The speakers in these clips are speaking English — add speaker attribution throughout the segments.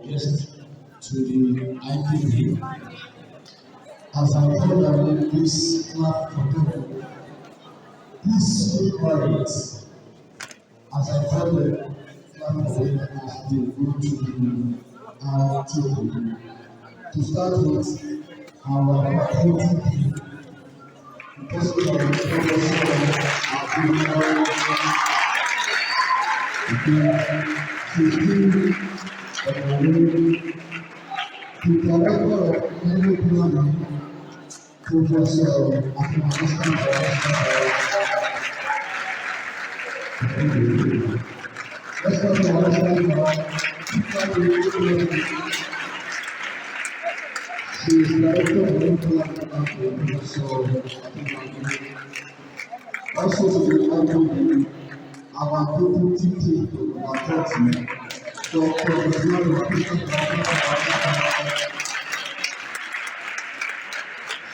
Speaker 1: guest to the IPP. As I told them, please clap for them. Please stay quiet. As I told them, clap for them as they go to the IPP. To start with, our faculty team, because of our professor, the director of many planning, Professor let's go to our she is director of many planning, also to the IPP, our deputy team, our team, Dr.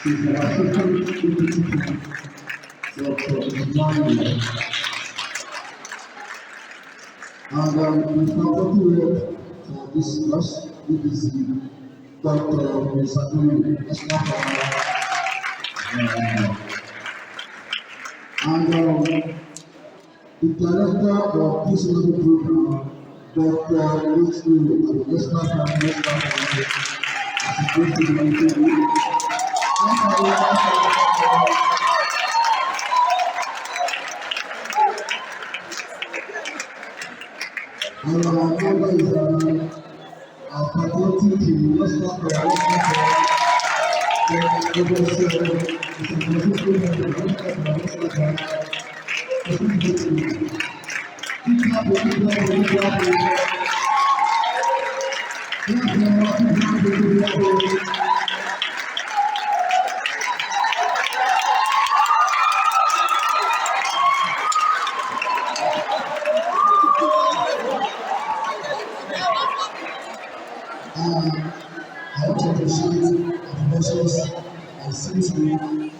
Speaker 1: she's an assistant deputy Dr. Emmanuel. And the faculty rep for this class, it is Dr. Misakuri. And the director of this little program, Dr. Little, let's start from the our member is our faculty team. Let's start from I want to appreciate the professors and sincerely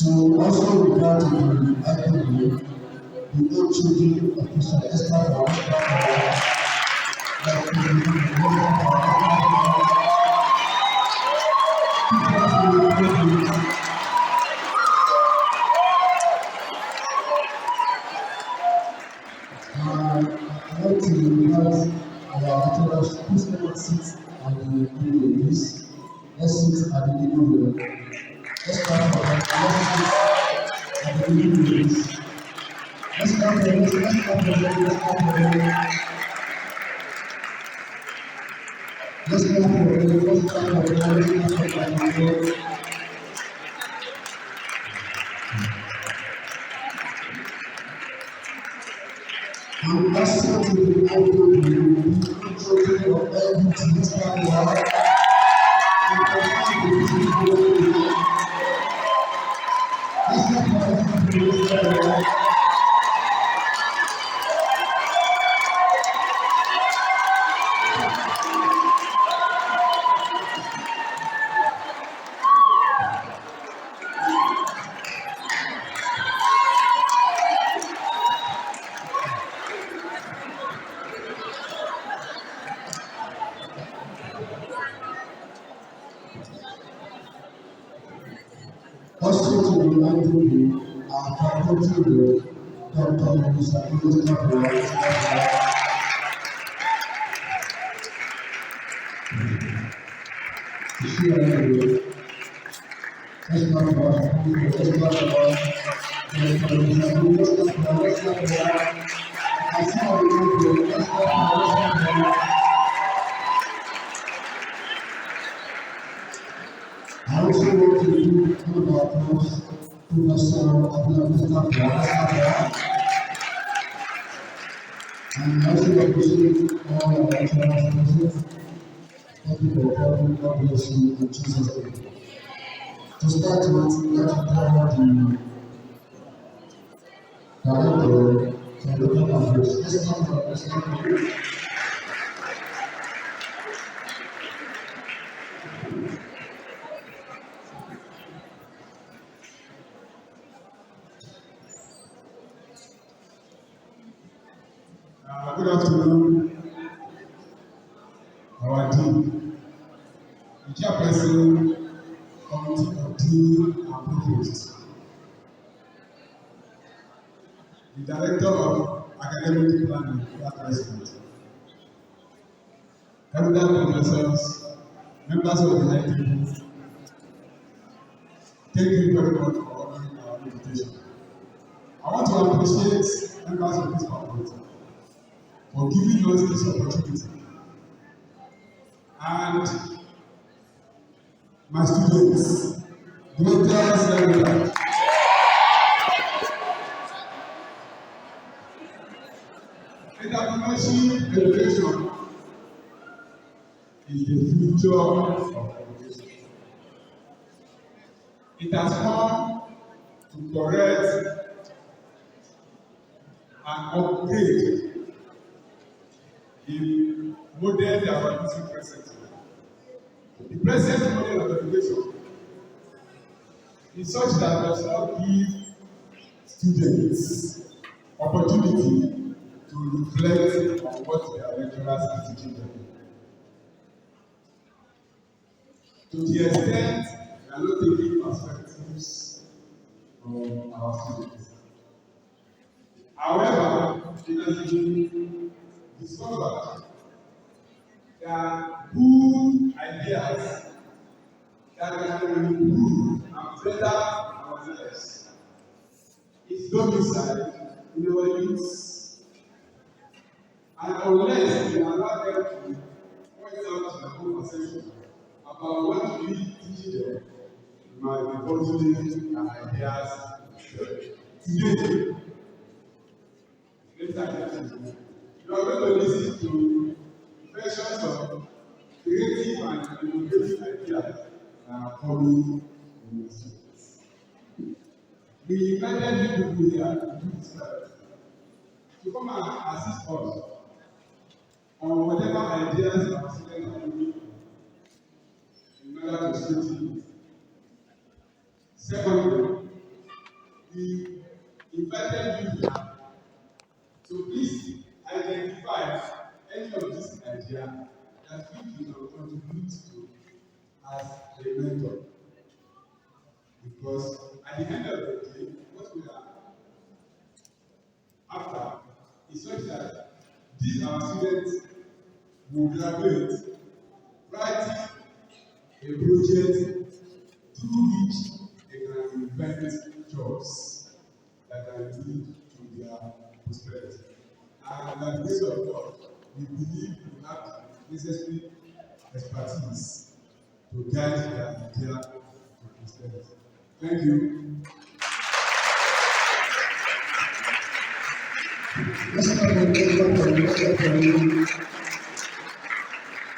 Speaker 1: to also regard to the IPP, the HOD official Esther I want to invite our lecturers, please come and sit on the please. Let's sit at the middle. Let's start from at the middle. Let's start from I'm asking to the IPP of everything this time also to remind you, our faculty will Dr. Let's I see how we do it. Let's go for I also want to do the approach to the soul of the Mr. And I also appreciate all our lecturers present. Thank you for coming. God bless you in Jesus' name. To start with, let's call the director for the conference. Let's come from the stand. Good afternoon, our dean, the chairperson, committee of dean and provost, the director of academic planning, that president, eminent professors, members of the high table, thank you very much for honoring our invitation. I want to appreciate members of this faculty for giving us this opportunity. And my students, greatest level. Entrepreneurship education is the future of education. It has come to correct and upgrade the model that we are using presently. The present model of education is such that does not give students opportunity to reflect on what their lecturers are teaching them. To the extent we are not taking perspectives from our students. However, it has been discovered that good ideas that can improve and better our lives is domiciled in our youth. And unless we allow them to point out their own perception about what we teach them, we might be positive and ideas today. You are going to listen to versions of creative and innovative ideas that are coming in the students. We invited you people here to do this work, to come and assist us on whatever ideas our students are doing in order to straighten it. Secondly, we invited you here to please identify any of these ideas that we can contribute to as a mentor. Because at the end of the day, what we are after is such that these our students will graduate writing a project through which they can invent jobs that can lead to their prosperity. And by the grace of God, we believe we have the necessary expertise to guide their idea to prosperity. Thank you.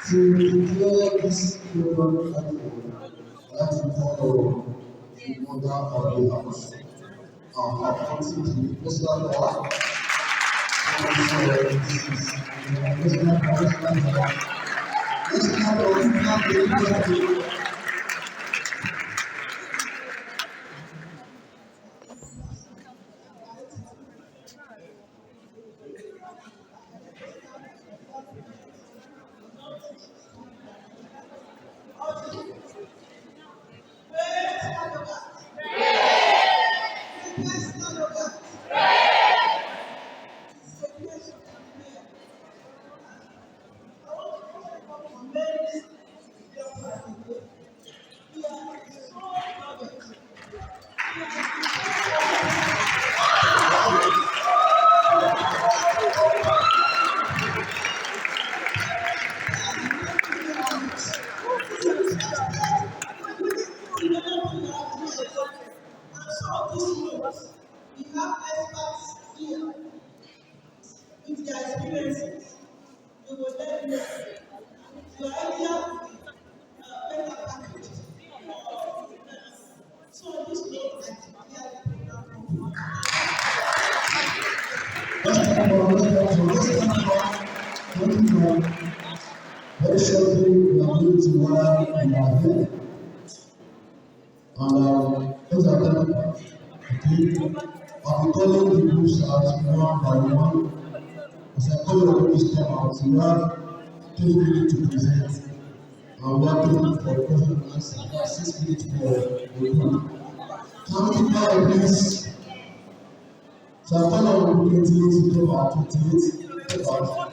Speaker 1: To declare this program helpful, let's follow the order of the house. Our council to personal law. with their experiences. They will let you know your idea will be better packaged for members. So this loan I declare the program for. Very shortly, we are going to learn our head. And those are them. Okay. I'll be calling the groups out one by one. As I call your groups come out, you have 3 minutes to present. And we have 3 minutes for question and answer. That's 6 minutes for the group. Can we buy this? So I call on 28 to come out, 28 to come out.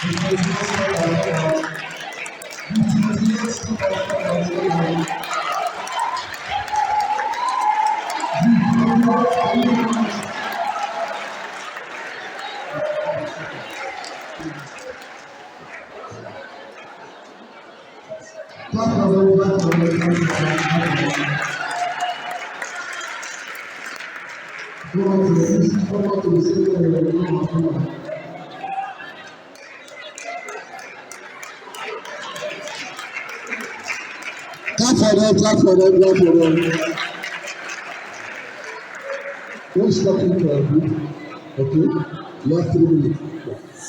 Speaker 1: The 28 come out. The 28 come out. Clap for them. Don't stop it for a bit. Okay? You have 3 minutes.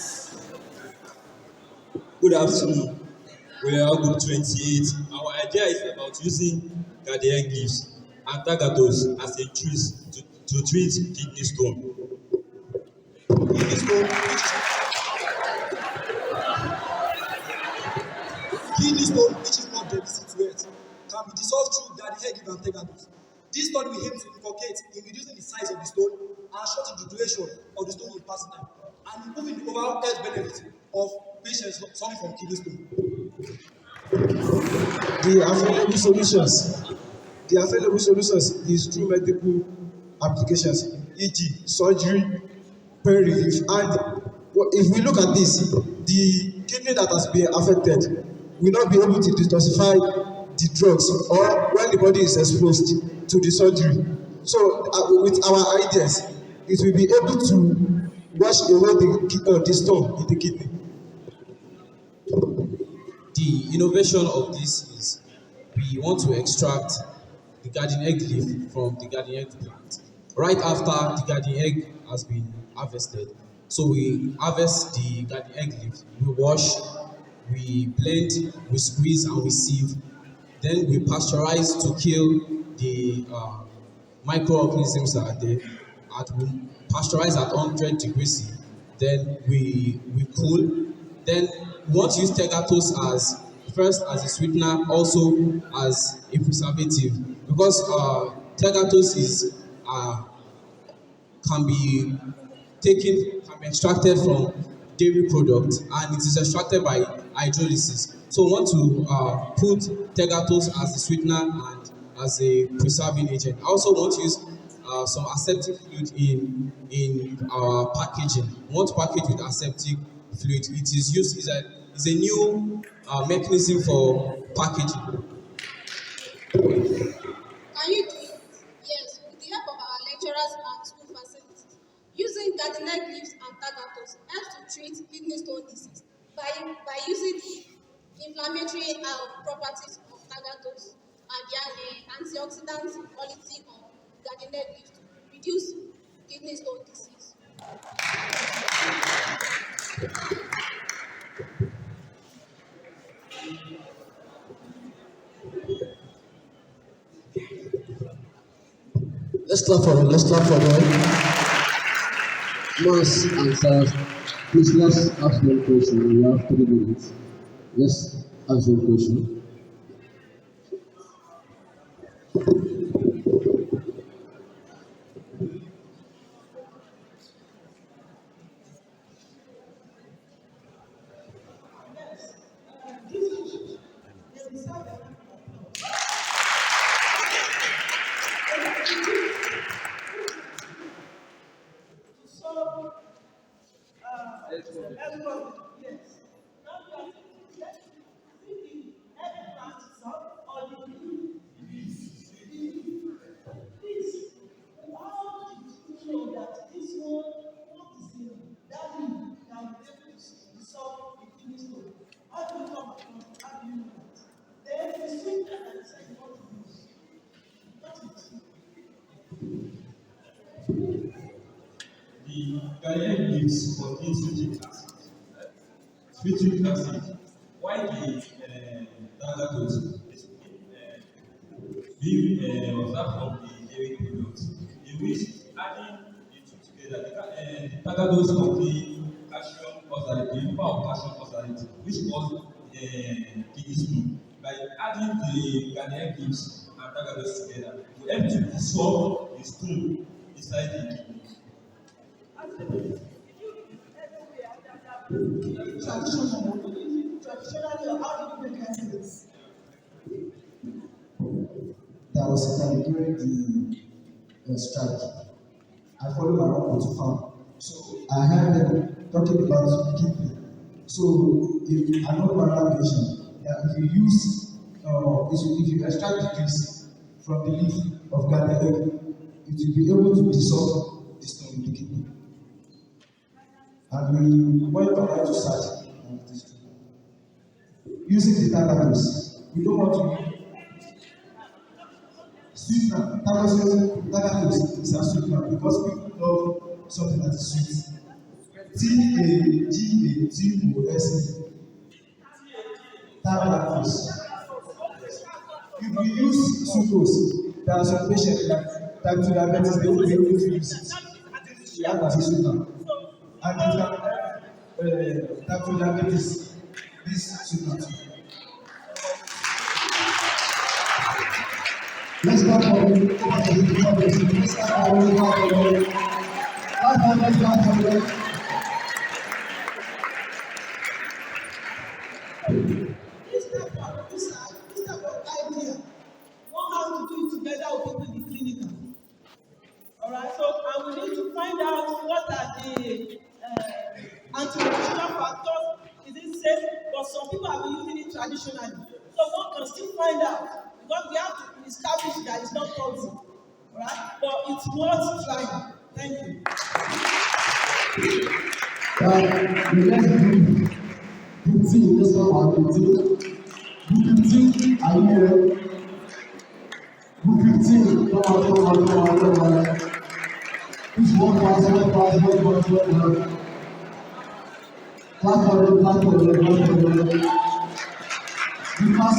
Speaker 2: Good afternoon. We are group 28. Our idea is about using garden leaves and tagatos as a trees to treat kidney stone.
Speaker 3: Kidney stone, which is not deficit to it, can be dissolved through garden egg and tagatos. This study will aim to inculcate in reducing the size of the stone and shortening the duration of the stone in passing time, and improving the overall health benefits of patients suffering from kidney stone.
Speaker 4: The available solutions is through medical applications, e.g., surgery, pain relief, and if we look at this, the kidney that has been affected will not be able to detoxify the drugs or when the body is exposed to the surgery. So with our ideas, it will be able to wash away the stone in the kidney.
Speaker 2: The innovation of this is we want to extract the garden egg leaf from the garden egg plant right after the garden egg has been harvested. So we harvest the garden egg leaf, we wash, we blend, we squeeze and we sieve. Then we pasteurize to kill the microorganisms that are there. We pasteurize at 100 degrees C. Then we cool. Then we want to use tegatos as first as a sweetener, also as a preservative, because tegatos is can be can be extracted from dairy products and it is extracted by hydrolysis. So we want to put tegatos as a sweetener and as a preserving agent. I also want to use some aseptic fluid in our packaging. We want to package with aseptic fluid. It is used is a new mechanism for packaging.
Speaker 5: Can you do it? Yes, with the help of our lecturers and school facilities. Using garden egg leaves and tagatos helps to treat kidney stone disease by using the inflammatory properties of tagatos and the antioxidant quality of garden egg leaves to reduce kidney stone disease.
Speaker 1: Let's clap for them. Let's answer. Please let's ask one question. We have 3 minutes. Let's ask one question.
Speaker 6: Please, how did you know that this one, what is in that leaf garden leaves contain citric acid. Citric acid. Why the dagger being observed from the dairy products, in which adding the two together, the tagados contain calcium oxalate, the number of calcium oxalate, which cause kidney stone. By adding the Ghanaian leaves and tagados together, to help to dissolve the stone inside the kidney.
Speaker 7: Traditionally, or how do you make ends
Speaker 1: There was a time during the strike. I follow my uncle to farm. So I heard them talking about kidney. So if I know banana patient, that if you use if you extract the juice from the leaf of garden egg, it will be able to dissolve the stone in the kidney. And we went online to search and it is true. Using the tagatos, we don't want to sweetener. Tagatos is a sweetener because people love something that is sweet. Tagatos. Tagatos. If we use sucrose, there are some patients that type 2 diabetes, they will be able to use it. We have as a sweetener. And if type 2 diabetes, this sweetener too. Let's go for the let's go for the
Speaker 7: this type of research, this type of idea, one has to do it together with people in the clinical. Alright, so and we need to find out what are the anti-nutritional factors. Is it safe? But some people have been using it traditionally. So one can still find out because we have to establish that it's not toxic. Alright, but it's worth trying. Thank you.
Speaker 1: the next group, 15, let's go on 15. Group 15, are you here? Group 15, come on. Please one pass. Clap for them. We pass.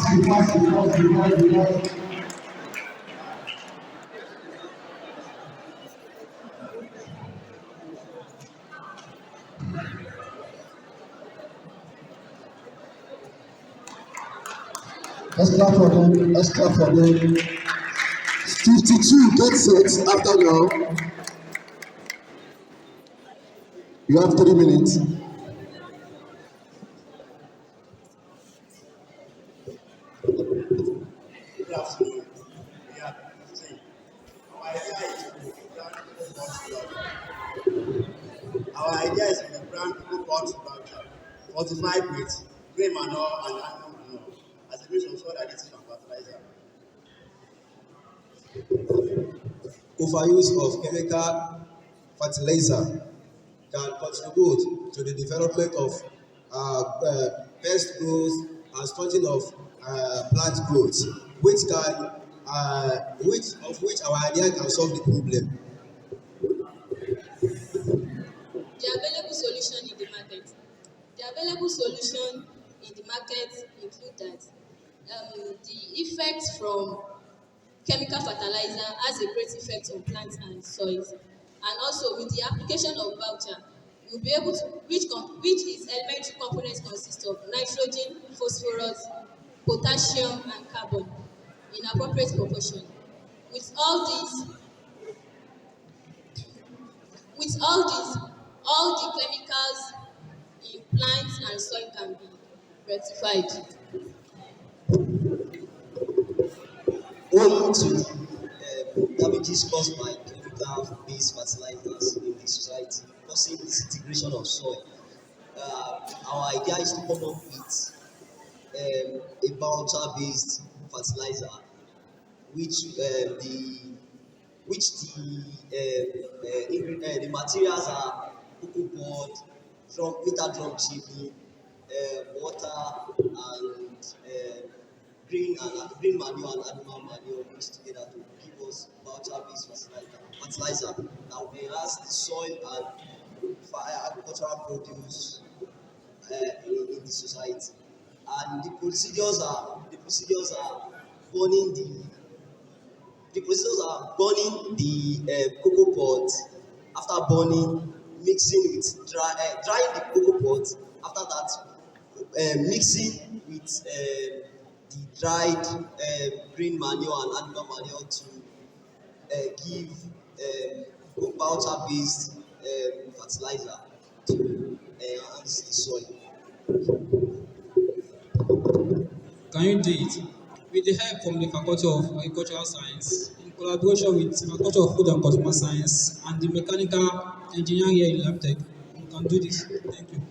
Speaker 1: Let's clap for them. 52, get set after now. You have 3 minutes.
Speaker 8: Good afternoon. We are 15. Our idea is to brand people pot voucher, fortified with grey manure and animal manure as a means of soil additive and fertilizer.
Speaker 4: Overuse of chemical fertilizer can contribute to the development of pest growth and stunting of plant growth, which our idea can solve the problem.
Speaker 5: The available solution in the market. The available solution in the market include that the effects from chemical fertilizer has a great effect on plants and soils, and also with the application of voucher, you'll be able to which its elementary components consist of nitrogen, phosphorus, potassium, and carbon in appropriate proportion. With all these, all the chemicals in plants and soil can be rectified.
Speaker 9: Owing to damages caused by chemical-based fertilizers in the society, causing disintegration of soil. Our idea is to come up with a voucher-based fertilizer, which the materials are cocoa board, drum chimney, water, and green manure and animal manure mixed together to give us voucher-based fertilizer that will enhance the soil and agricultural produce in the society. And burning the procedures are burning the cocoa pod. After burning, mixing with drying the cocoa pod. After that, mixing with the dried green manure and animal manure to give compound-based fertilizer to enhance the soil.
Speaker 2: Can you do it? With the help from the Faculty of Agricultural Science, in collaboration with Faculty of Food and Consumer Science and the Mechanical Engineering here in LabTech, you can do this. Thank you.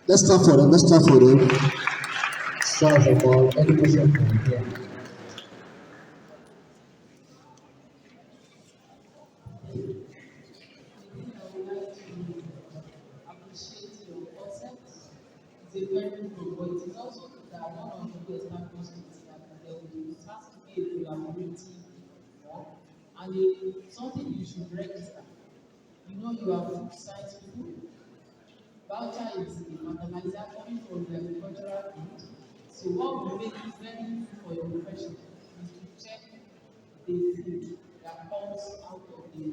Speaker 1: Let's start for them. Let's start for them. Start about any question from here.
Speaker 7: Appreciate your concept. It's a very good, but it is also that one of the examples is that there will be it has to be a collaborative work and something you should register. You know you are food science people. Voucher is a mathematical coming from the agricultural field. So what will make it very useful for your profession is to check the food that comes out of the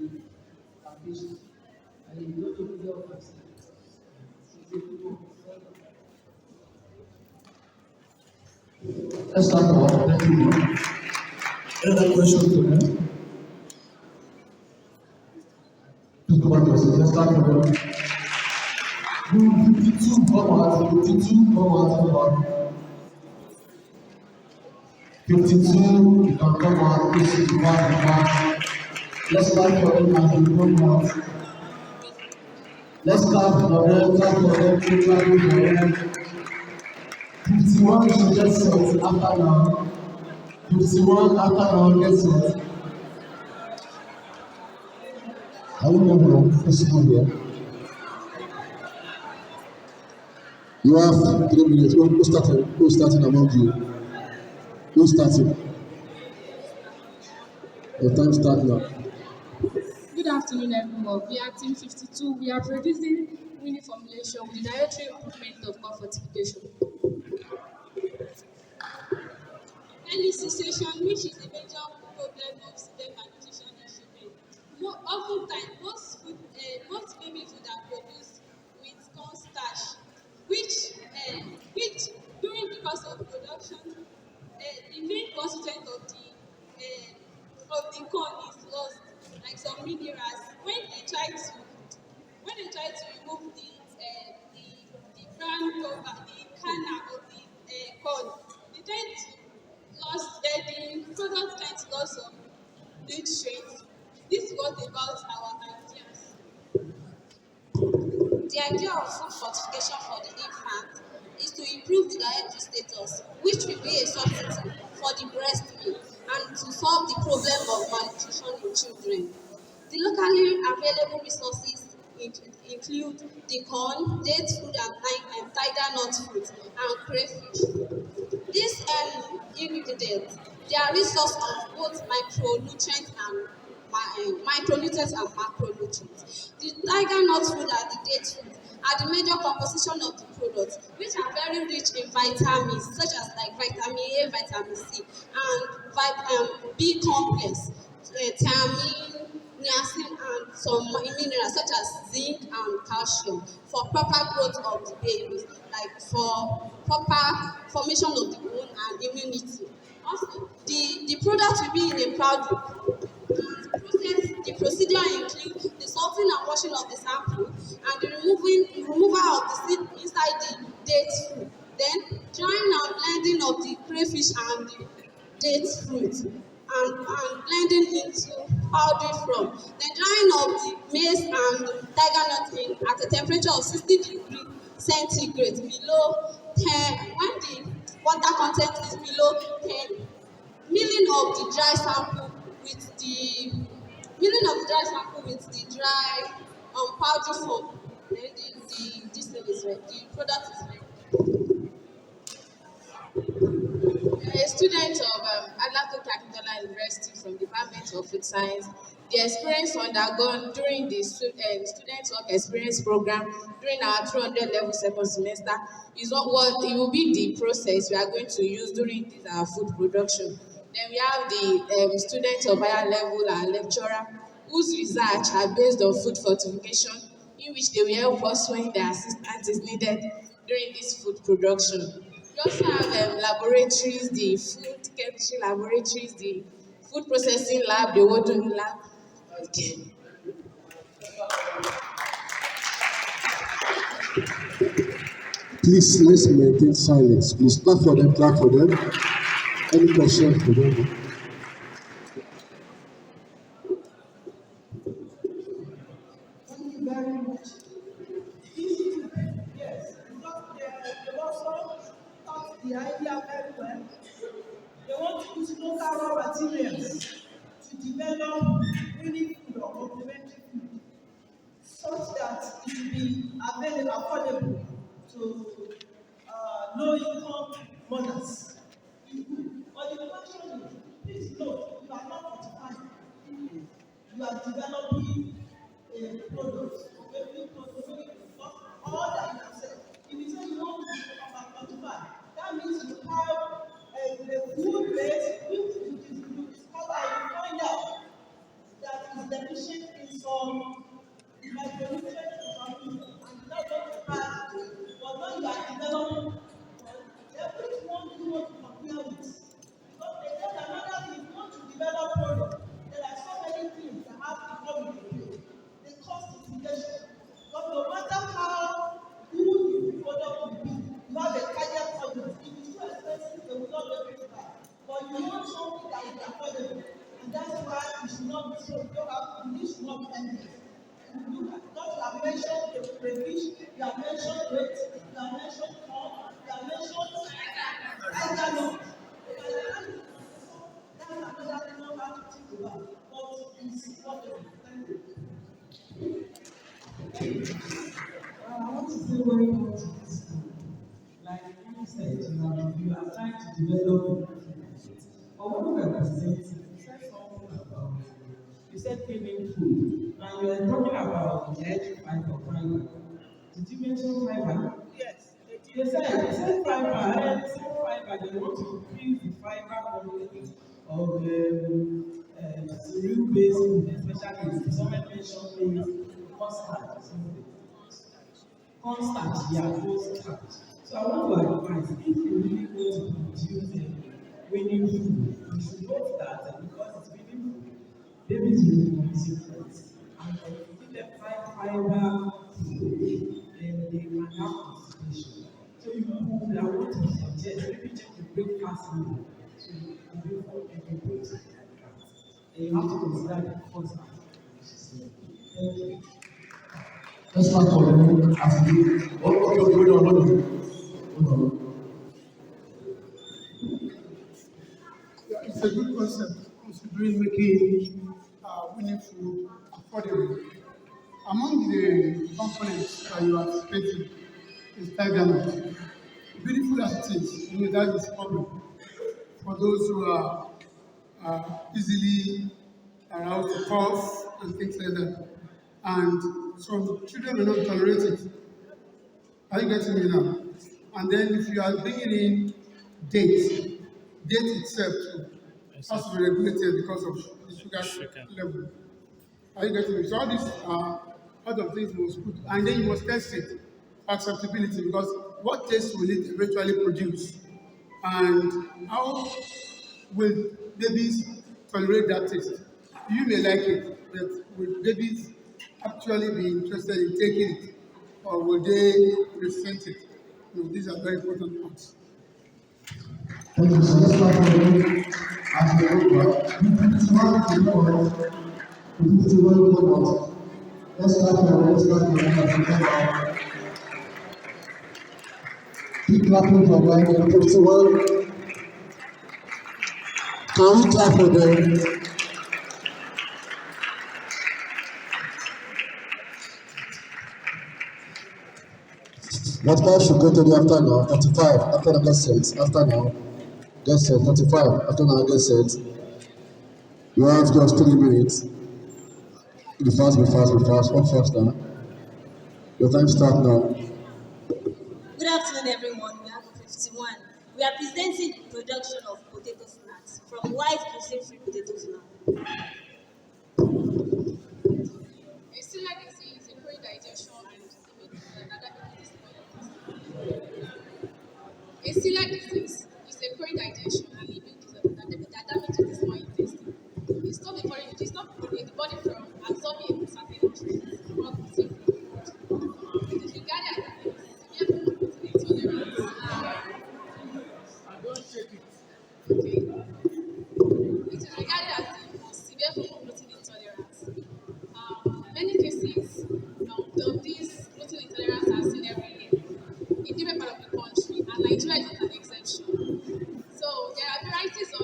Speaker 7: plantation. And you don't know the other side. So it's a good one.
Speaker 1: Let's start for them. Thank you. Any other question to them? Please come back to us. Let's start for them. You 52 come out. 52 come out. 52, you can come out. This is one. Let's start for them as we come out. Let's start for them. Start for them. Start for them. 51 should get set after now. 51 after now get set. I don't know possible here. You have 3 minutes. Who's starting? Who's starting among you? Who's starting? Your time starts now.
Speaker 10: Good afternoon, everyone. We are Team 52. We are producing winning formulation with the dietary improvement of corn fortification.
Speaker 5: Early cessation, which is a major problem of student malnutrition in children. Oftentimes, most baby food are produced with corn starch, which during the course of production, the main constituent of the corn is lost, like some minerals. When they try to remove the brown cover, the kernel of the corn, they tend to the product tend to lose some nutrients. This is what about our ideas.
Speaker 11: The idea of food fortification for the infant is to improve the dietary status, which will be a substitute for the breast milk, and to solve the problem of malnutrition in children. The locally available resources include the corn, date fruit, and tiger nut fruit, and crayfish. These ingredients, they are resource of both micronutrients and macronutrients. The tiger nut food and the date food are the major composition of the products, which are very rich in vitamins such as like vitamin A, vitamin C, and B complex, thiamine, niacin, and some minerals such as zinc and calcium for proper growth of the babies, like for proper formation of the bone and immunity. Also, the product will be in a powder. The procedure includes the salting and washing of the sample and the removal of the seed inside the date fruit. Then drying and blending of the crayfish and the date fruit and blending into powdered form. Then drying of the maize and tiger nut at a temperature of 60 degrees centigrade below 10. When the water content is below 10, milling of the dry sample with the dry powder form. Then this thing is ready. The product is ready.
Speaker 10: a student of Alato Kakitola University from Department of Food Science. The experience undergone during the student work experience program during our 200 level second semester is what it will be the process we are going to use during this our food production. Then we have the student of higher level and lecturer whose research are based on food fortification, in which they will help us when the assistance is needed during this food production. We also have laboratories, the food chemistry laboratories, the food processing lab, the Wodun lab. Okay.
Speaker 1: Please, let's maintain silence. Please clap for them, clap for them. Any question for them?
Speaker 7: Thank you very much. Yes, because they also thought the idea very well. They want to use local raw materials to develop winning food or complementary food such that it will be available, affordable to low-income mothers. But the question is, please note, you are not fortified. You are developing a product, maybe all that you have said. If you say you want to quantify, that means you have a food base which you discover and you find out that is deficient in some micronutrients or something, and you not going to pass it. But when you are developing, which one do you want to compare with? Because again, another thing, if you want to develop product, there are so many things that have to come into play. The cost implication. But no matter how good the product will be, you have a target audience. If it's too expensive, they will not be able to buy. But you want something that is affordable. And that's why you should not be so, you should not be envious. Because you have mentioned the crayfish, you have mentioned weight, you have mentioned corn, you have mentioned tiger nut. That's another thing you have to think about. But it's affordable. Thank you.
Speaker 12: I want to say welcome to this school. Like you said, you are trying to develop a but what we are presenting, you said something about, you said cleaning food, and you are talking about the edge fiber. Did you mention fiber?
Speaker 7: Yes.
Speaker 12: You said fiber, and some fiber, they want to increase the fiber content of cereal-based food, especially someone mentioned constant, yeah, constant. So I want to advise, if you really want to produce winning food, you should note that because it's winning food, babies will be producing first. And if you give them fiber food, then they can have constipation. So you people that want to suggest, maybe check the breakfast meal. So you do for every protein like that. And you have to consider the cost. Thank you.
Speaker 1: Let's start for them as we okay.
Speaker 13: Yeah, it's a good concept considering making winning food affordable. Among the components that you are stating is tiger nut. Beautiful as it is, that is a problem for those who are easily aroused to cough and things like that. And some children will not tolerate it. Are you getting me now? And then if you are bringing in date itself too has to be regulated because of the sugar level. Are you getting me? So all these are part of things you must put, and then you must test it acceptability because what taste will it eventually produce, and how will babies tolerate that taste? You may like it, but will babies actually be interested in taking it, or will they resent it? These are very important points.
Speaker 1: Thank you. So let's start for them as we go back. Let's start for them as we go back. Keep clapping for them. 51. Can we clap for them? That guy should go to the after now. 35 after number 6 after now. Get set. 35. After now, get set. You have just 3 minutes. Be fast, be fast, be fast. One faster. Your time start now.
Speaker 11: Good afternoon, everyone. We have 51. We are presenting the production of potato snacks from white gluten-free potato flour.
Speaker 10: A celiac disease, impaired digestion, and a celiac disease is a chronic digestion and immune disorder that damages the small intestine. It stops the body from absorbing certain nutrients from gluten free food. It is regarded as a severe form of gluten intolerance. Okay. It is regarded as the most severe form of gluten intolerance. Many cases of this gluten intolerance are seen every year in different parts of the country, and Nigeria is not an exception. So there are varieties of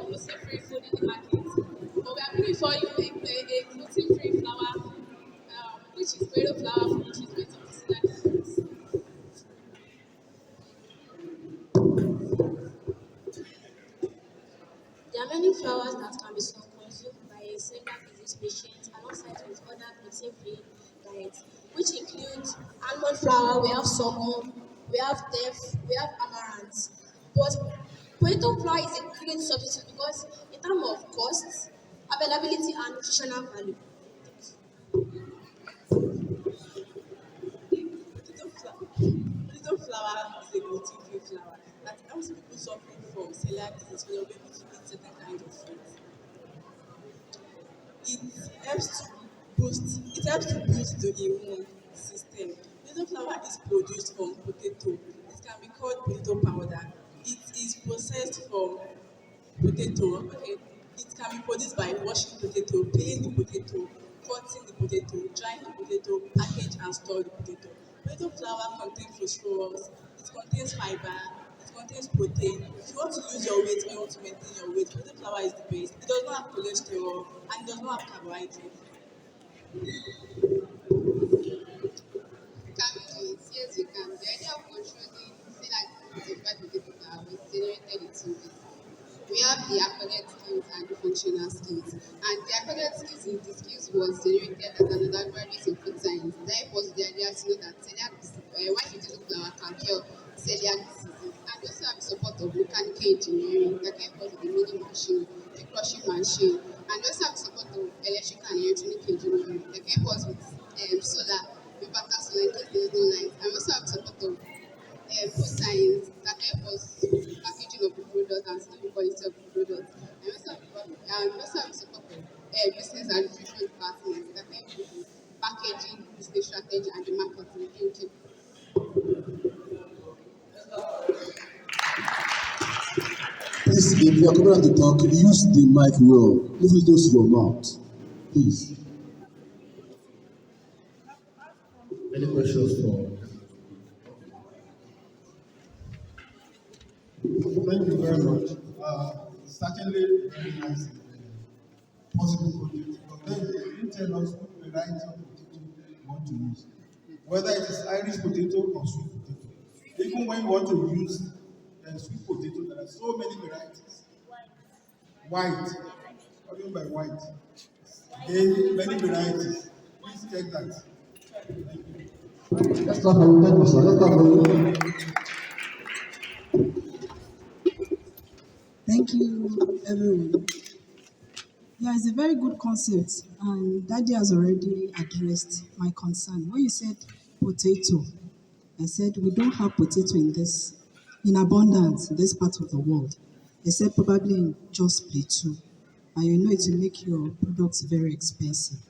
Speaker 10: gluten-free food in the market. But we are bringing for you a gluten-free flour, which is potato flour for the treatment of celiac disease.
Speaker 11: There are many flours that can be consumed by a celiac disease patient alongside with other gluten-free diets, which include almond flour, we have sorghum, we have teff, we have amaranth. But potato flour is a great substitute because in terms of cost, availability, and nutritional value.
Speaker 7: Potato flour is a gluten-free flour that helps people suffering from celiac disease to be able to eat certain kinds of foods. It helps to boost the immune system. Potato flour is produced from potato. It can be called potato powder. It is processed from potato. Okay. It can be produced by washing potato, peeling the potato, cutting the potato, drying the potato, package and store the potato. Potato flour contains phosphorus, it contains fiber, it contains protein. If you want to lose your weight or you want to maintain your weight, potato flour is the best. It does not have cholesterol and it does not have carbohydrate.
Speaker 10: Can we do it? Yes, we can. The idea of controlling celiac disease by potato flour was generated in 2 ways. We have the academic skills and the functional skills. And the academic skills in the skills was generated as an undergraduate in food science. That was the idea to know that celiac disease, white potato flour can cure celiac disease. And we also have the support of mechanical engineering that can help us with the milling machine, the crushing machine. And we also have the support of electrical and electronic engineering that can help us with solar, inverter solar in case there is no light. And we also have the support of food science that help us with packaging of the product and seeing the quality of the product. And we also have the support of business and nutrition department that help with the packaging, business strategy, and the marketing. Thank you.
Speaker 1: Please, if you are coming out to talk, use the mic well. Move it close to your mouth. Please. Any questions for?
Speaker 13: Thank you very much. Certainly very nice possible project. But then you didn't tell us what variety of potato you want to use. Whether it is Irish potato or sweet potato. Even when you want to use sweet potato, there are so many varieties. White. What do you mean by white? Many varieties. Please check that.
Speaker 1: Let's start from you, sir. Let's start from you.
Speaker 14: Thank you, everyone. Yeah, it's a very good concept, and Daddy has already addressed my concern. When you said potato, I said we don't have potato in abundance in this part of the world, except probably in just Plateau. And you know it will make your products very expensive.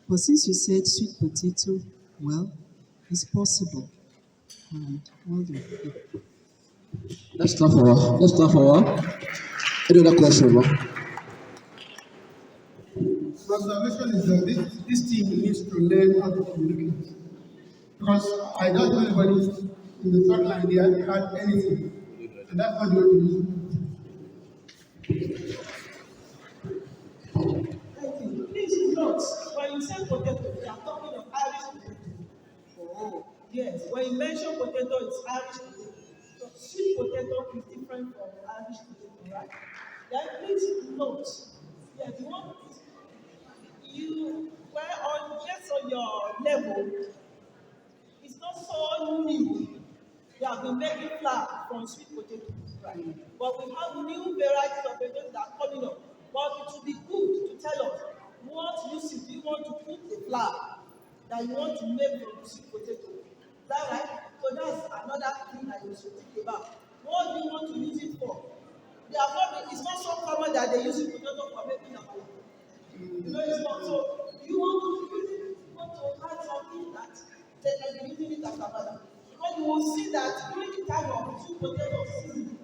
Speaker 14: But since you said sweet potato, well, it's possible. And well done.
Speaker 1: Let's start for her. Let's start for her. Any other question, ma?
Speaker 13: My observation is that this team needs to learn how to communicate. Because I don't know anybody in the third line there had anything. And that's not the way to use
Speaker 7: Thank you. Please note, when you say potato, you are talking of Irish potato. Oh. Yes, when you mention potato, it's Irish potato. So sweet potato is different from Irish potato, right? Then please note, yeah, the one you were on based on your level, it's not so new. They have been making flour from sweet potato, right? But we have new varieties of potatoes that are coming up. But it would be good to tell us what usage do you want to cook the flour that you want to make from sweet potato. Is that right? So that's another thing that you should think about. What do you want to use it for? They are not, it's not so common that they use potato for making amala. You know, it's not. So you want to use it, you want to add something that they can be using it as amala. Because you will see that during the time of sweet potato season,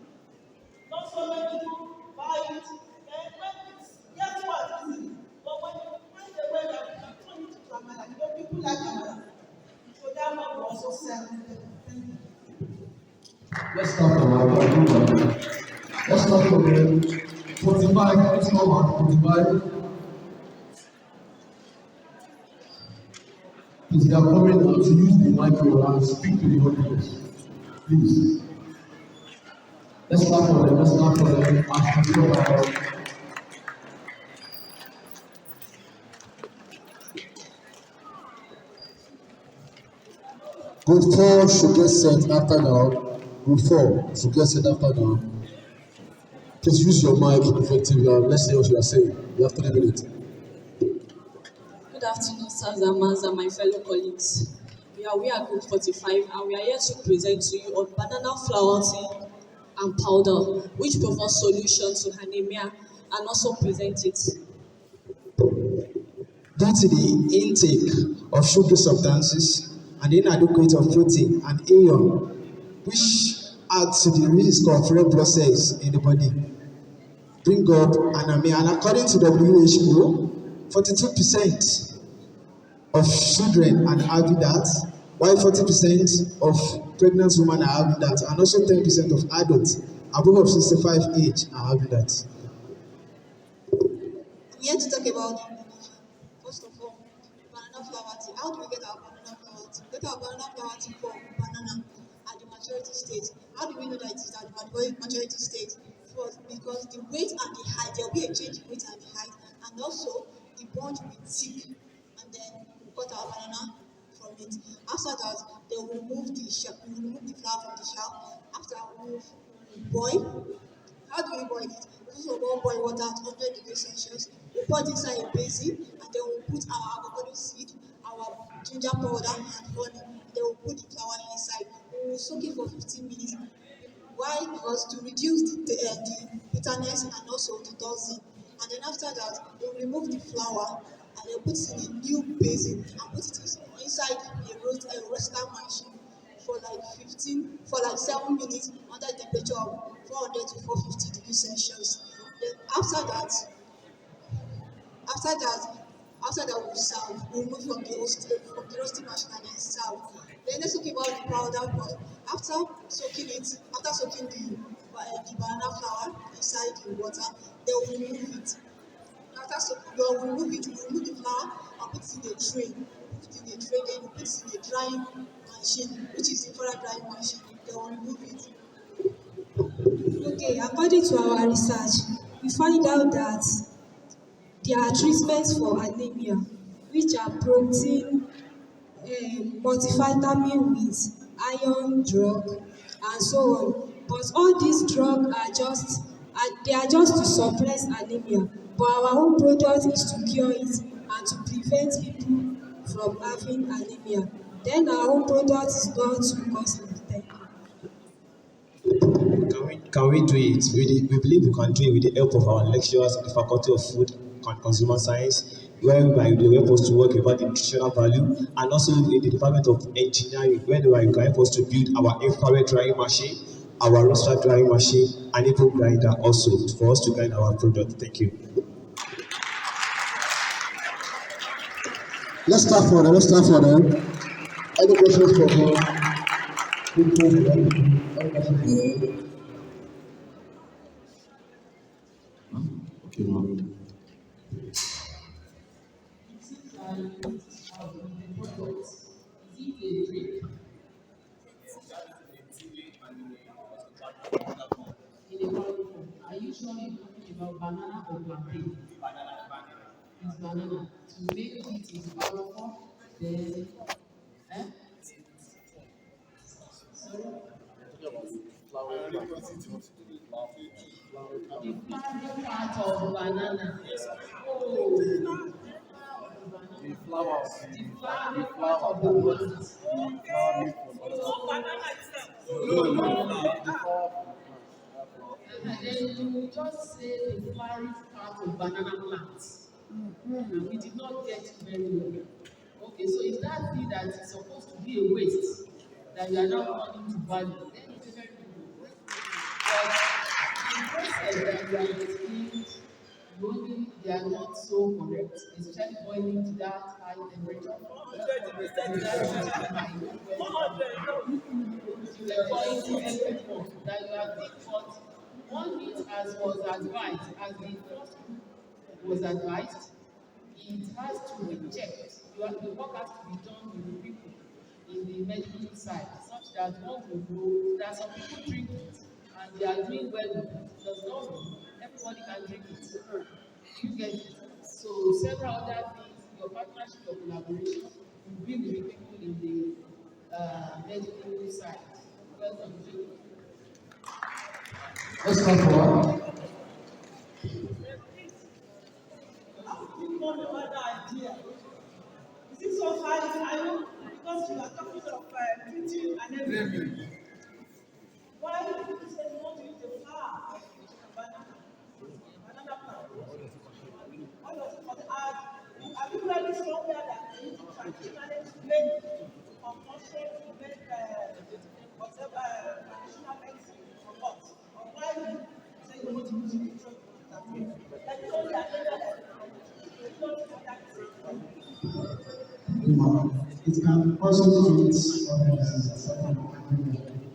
Speaker 7: not so many people buy it, and when it's guess what easily. But when you find a way that you can turn it to amala, you know people like amala. So that one will also sell. Thank you.
Speaker 1: Let's start from our one. Let's start from the 45, let's go on 45. If they are coming out to use the microphone and speak to the audience, please. Let's start for them, let's start for them as we talk about. Group 4 should get set after now. Group 4 should get set after now. Please use your mic effectively. Let's say what you are saying. You have 3 minutes.
Speaker 15: Good afternoon, sirs and ma'ams and my fellow colleagues. We are Group 45 and we are here to present to you on banana flour tea and powder, which provides solution to anemia and also present it.
Speaker 4: Due to the intake of sugary substances and inadequate of protein and iron, which add to the risk of red blood cells in the body, bring up anemia. And according to WHO, 42% of children are having that, while 40% of pregnant women are having that, and also 10% of adults above 65 age are having that.
Speaker 16: I'm here to talk about the innovation. First of all, banana flour tea. How do we get our banana flour tea? We get our banana flour tea from banana at the maturity stage. How do we know that it is at the maturity stage? First, because the weight and the height, there will be a change in weight and the height, and also the bunch will be thick, and then we cut our banana from it. After that, they will remove the shell. We will remove the flour from the shell. After we will boil. How do we boil it? First of all, boil water at 100 degrees Celsius. We pour it inside a basin, and then we put our avocado seed, our ginger powder, and honey. Then we put the flour inside. We will soak it for 15 minutes. Why? Because to reduce the bitterness and also the toxin. And then after that, we will remove the flour and then put it in a new basin and put it inside a roaster machine for like 7 minutes under the temperature of 400 to 450 degrees Celsius. Then after that we serve. We remove from the roasting machine and then serve. Then let's talk about the powder part. After soaking the banana flour inside the water, then we remove it. After soaking, we remove the flour and put it in a tray. Then we put it in a drying machine, which is infrared drying machine. Then we remove it.
Speaker 14: Okay, according to our research, we find out that there are treatments for anemia, which are protein, multivitamin with iron drug, and so on. But all these drugs they are just to suppress anemia. But our own product is to cure it and to prevent people from having anemia. Then our own product is not too costly. Thank you.
Speaker 4: Can we do it? We believe we can do it with the help of our lecturers in the Faculty of Food and Consumer Science, whereby they will help us to work about the nutritional value, and also in the Department of Engineering, whereby you can help us to build our infrared drying machine, our roaster drying machine, and even grinder also for us to grind our product. Thank you.
Speaker 1: Let's start for them. Any questions for them? Okay, ma'am.
Speaker 12: banana to make it in powder form, then sorry? The flowering part of banana. Oh, the flowering part of the plant. And then you will just say the flowering part of banana plant. And we did not get it very well. Okay, so is that thing that is supposed to be a waste that you are now turning to value? Then it's a very good. But the process that you have explained, they are not so correct, especially boiling to that high temperature. You were going to everyone that you have been taught one meat as was advised, as the first was advised, it has to be checked. The work has to be done with the people in the medical side, such that one will know that some people drink it and they are doing well with it. Does not mean everybody can drink it. You get it. So several other things, your partnership, your collaboration will be with the people in the medical side. Welcome to you.
Speaker 1: Let's come forward.
Speaker 7: One other idea. Is it so hard? I know because you are talking of printing and everything. Why do you say you want to use the flour of banana plant? What does it add? Have you read somewhere that they use it traditionally to make concussion, to make whatever traditional medicine or what? Or why do you say you want to use it to that way? That is only
Speaker 1: It can also treat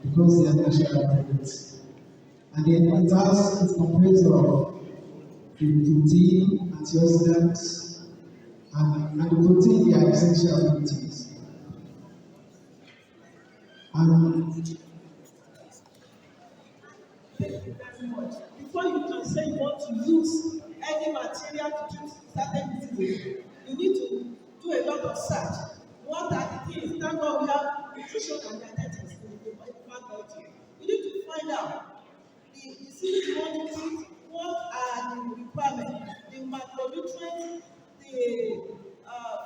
Speaker 1: because they are natural products. And then it comprises of the protein, antioxidants, and the protein, they are essential proteins. And
Speaker 7: before you can say you want to use any material to treat certain diseases, you need to do a lot of search. What are the things? Thank God we have nutrition and dietetics in the faculty. You need to find out the disease you want to treat, what are the requirements, the macronutrients, the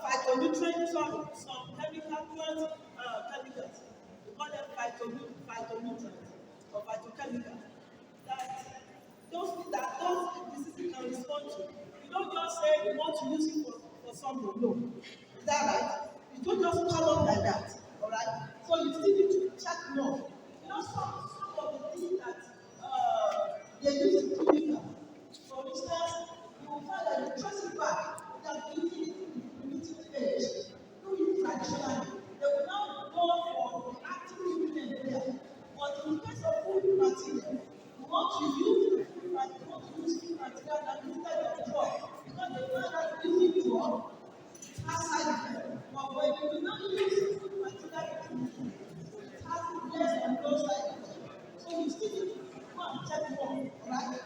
Speaker 7: phytonutrients, some chemical plant chemicals. We call them phytonutrients or phytochemicals. That those diseases can respond to. You don't just say you want to use it for something. No. Is that right? You don't just come up like that. Alright? So you still need to check more. You know, some of the things that they use in chemical. For instance, you will find that the trace back that using it in the primitive age, do it traditionally. They will now go for the active ingredient there. But in the case of food material, you want to use food material that instead of drug. Because they find that using drug has side effects. But when you do not use food material, it has less and no side effects. So you still need to go and check more, right?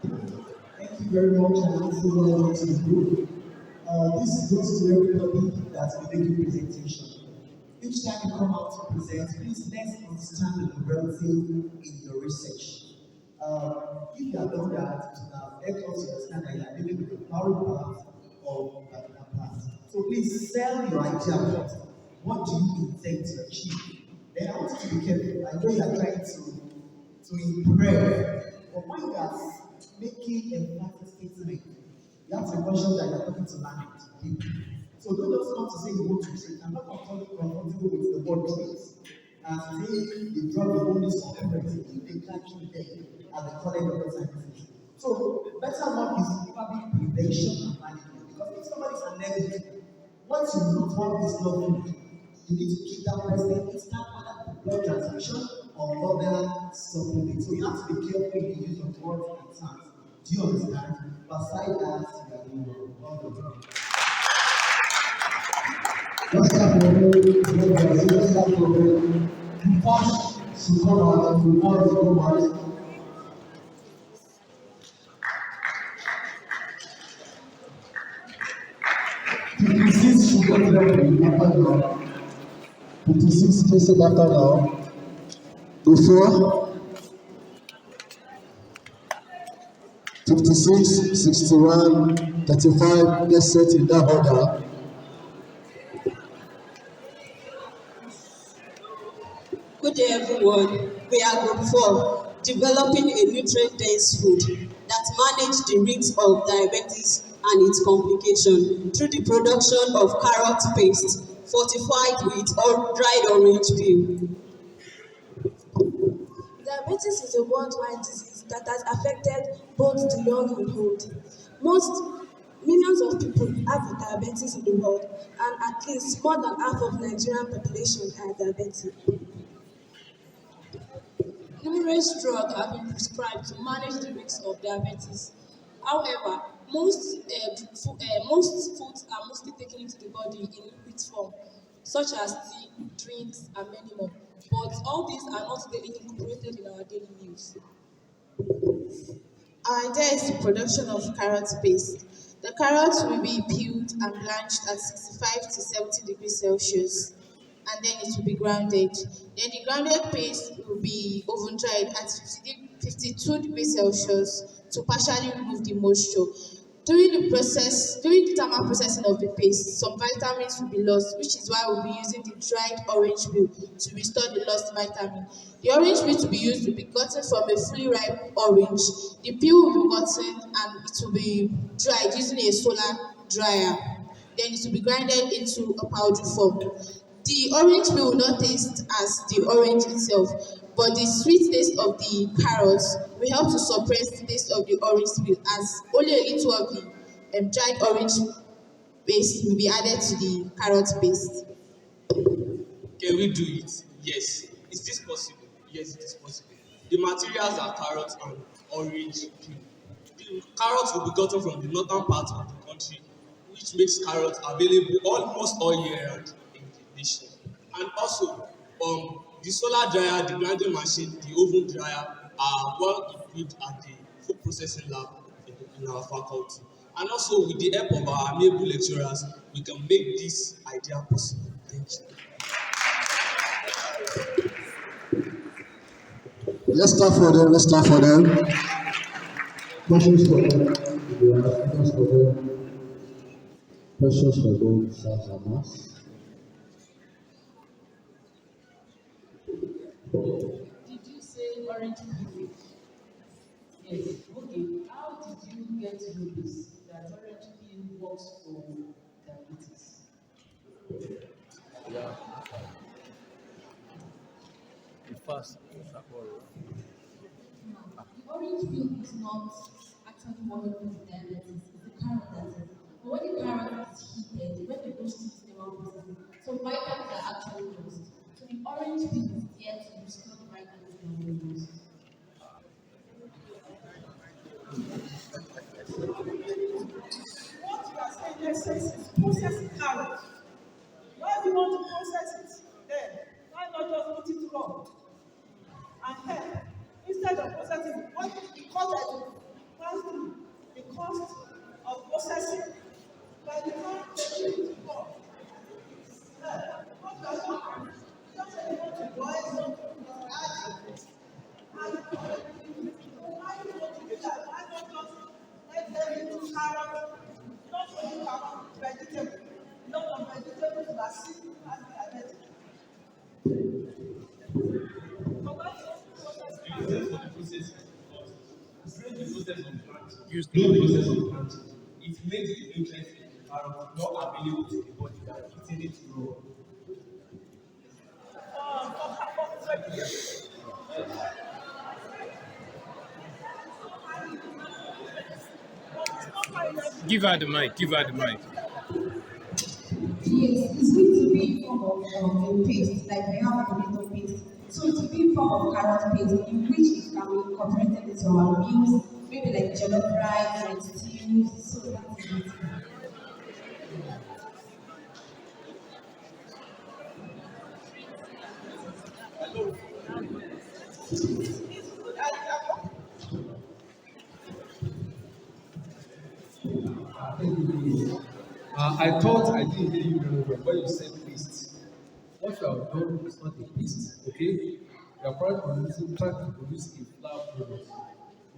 Speaker 1: thank you very much, and also welcome to the group. This goes to everybody that's been making presentation. Each time you come out to present, please let's understand the novelty in your research. If you have done that, it will have helped us to understand that you are dealing with the flowering part of banana plant. So please sell your idea first. What do you intend to achieve? Then I want you to be careful. I know you are trying to impress, but when you are making emphatic statement, you have to be conscious that you are talking to language people. So don't just come to say you want to treat. I'm not comfortable with the word treat. And say the drug is only supplementing if they can't treat them at the college of sciences. So better work is probably prevention and management. Because if somebody is anemic, once you note one is not food, you need to keep that person instant whether blood transfusion or other supplements. So you have to be careful in the use of words and terms. Do you understand? Beside that, you are doing well done. Let's start with let's start with first to come out and we want to go out. after now. 56 cases after now. Before 56, 61, 35, let's set in that order.
Speaker 15: Good day, everyone. We are Group 4, developing a nutrient-dense food that manage the risks of diabetes and its complication through the production of carrot paste fortified with dried orange peel.
Speaker 17: Diabetes is a worldwide disease that has affected both the young and old. Millions of people have diabetes in the world, and at least more than half of Nigerian population are diabetic.
Speaker 15: Numerous drugs have been prescribed to manage the risks of diabetes. However, most foods are mostly taken into the body in liquid form, such as tea, drinks, and many more. But all these are not daily incorporated in our daily use.
Speaker 10: Our idea is the production of carrot paste. The carrots will be peeled and blanched at 65 to 70 degrees Celsius, and then it will be grounded. Then the grounded paste will be oven dried at 52 degrees Celsius to partially remove the moisture. During the thermal processing of the paste, some vitamins will be lost, which is why we'll be using the dried orange peel to restore the lost vitamin. The orange peel to be used will be gotten from a fully ripe orange. The peel will be gotten and it will be dried using a solar dryer. Then it will be grinded into a powdery form. The orange peel will not taste as the orange itself, but the sweet taste of the carrots will help to suppress the taste of the orange peel, as only a little of the dried orange paste will be added to the carrot paste.
Speaker 2: Can we do it? Yes. Is this possible? Yes, it is possible. The materials are carrots and orange peel. The carrots will be gotten from the northern part of the country, which makes carrots available almost all year round in the nation. And also, the solar dryer, the grinding machine, the oven dryer are well equipped at the food processing lab in our faculty. And also, with the help of our amiable lecturers, we can make this idea possible. Thank you.
Speaker 1: Let's start for them. Questions for them. If you have questions for them. Questions for them, South Hamas.
Speaker 15: Did you say orange peel? Yes. Okay. How did you get to know this? That orange peel works for diabetes?
Speaker 18: Yeah. The first.
Speaker 15: The orange peel is not actually what causes diabetes. It's the carrot that is. But when the carrot is heated, when it goes to the one processing, some vitamins are actually lost. So the orange peel is there to restore the vitamins that were lost.
Speaker 7: What you are saying, let's say, is processing carrot. Why do you want to process it? Then, why not just eat it raw? And then, instead of processing it, what is the cost of processing? By the time they eat it raw. What you are saying, just say you want to boil something, add it. And why do you want to do that? Why not just let them eat carrot? Not only carrot, vegetable. A lot of vegetables that sit as diabetic.
Speaker 6: During the process of planting, it makes the nutrients in the carrot more available to the body than eating it raw.
Speaker 18: Give her the mic.
Speaker 14: Yes, it's going to be in form of a paste, like we have tomato paste. So it will be in form of carrot paste, in which it can be incorporated into our meals, maybe like jollof rice, like stews, so that is it.
Speaker 18: I thought I didn't hear you very well when you said paste. What you have done is not a paste, okay? You are probably trying to produce a flour product.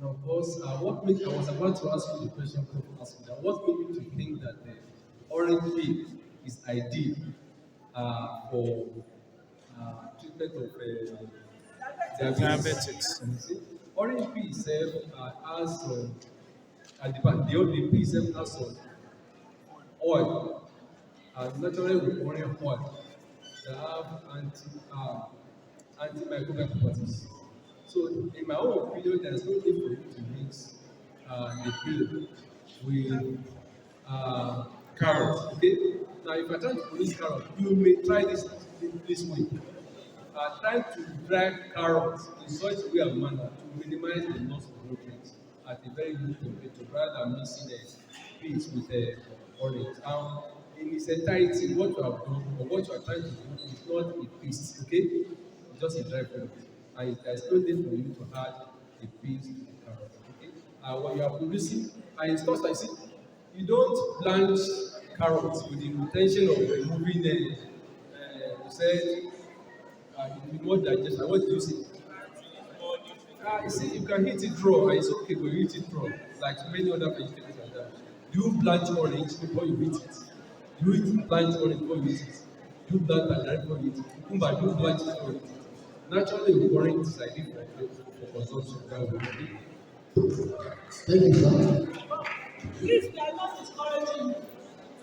Speaker 18: Now, of course, I was about to ask you the question before asking that. What made you to think that the orange peel is ideal for treatment of diabetes? Orange peel itself has at the back, the peel itself has some oil, naturally orange oil that have antimicrobial properties. So, in my own opinion, there's no need for you to mix the peel with carrot. Okay? Now, if you're trying to produce carrot, you may try this way. Try to dry carrots in such a way and manner to minimize the loss of nutrients at a very good temperature rather than mixing the peas with orange. In its entirety, what you have done or what you are trying to do is not a paste, okay? It's just a dry product. And there's no need for you to add the peas to the carrot, okay? When you are producing, and it's not like, see, you don't blanch carrots with the intention of removing you said it will not digest. What do you say? You see, you can eat it raw, and it's okay, but you eat it raw, like many other vegetables like that. Do you blanch orange before you eat it? Do you eat blanch orange before you eat it? Do you blanch tangerine before you eat it? Cucumber, do you blanch it before you eat it? Naturally, orange is ideal for consumption. That will be
Speaker 1: Thank you, sir.
Speaker 7: Please, we are not discouraging you.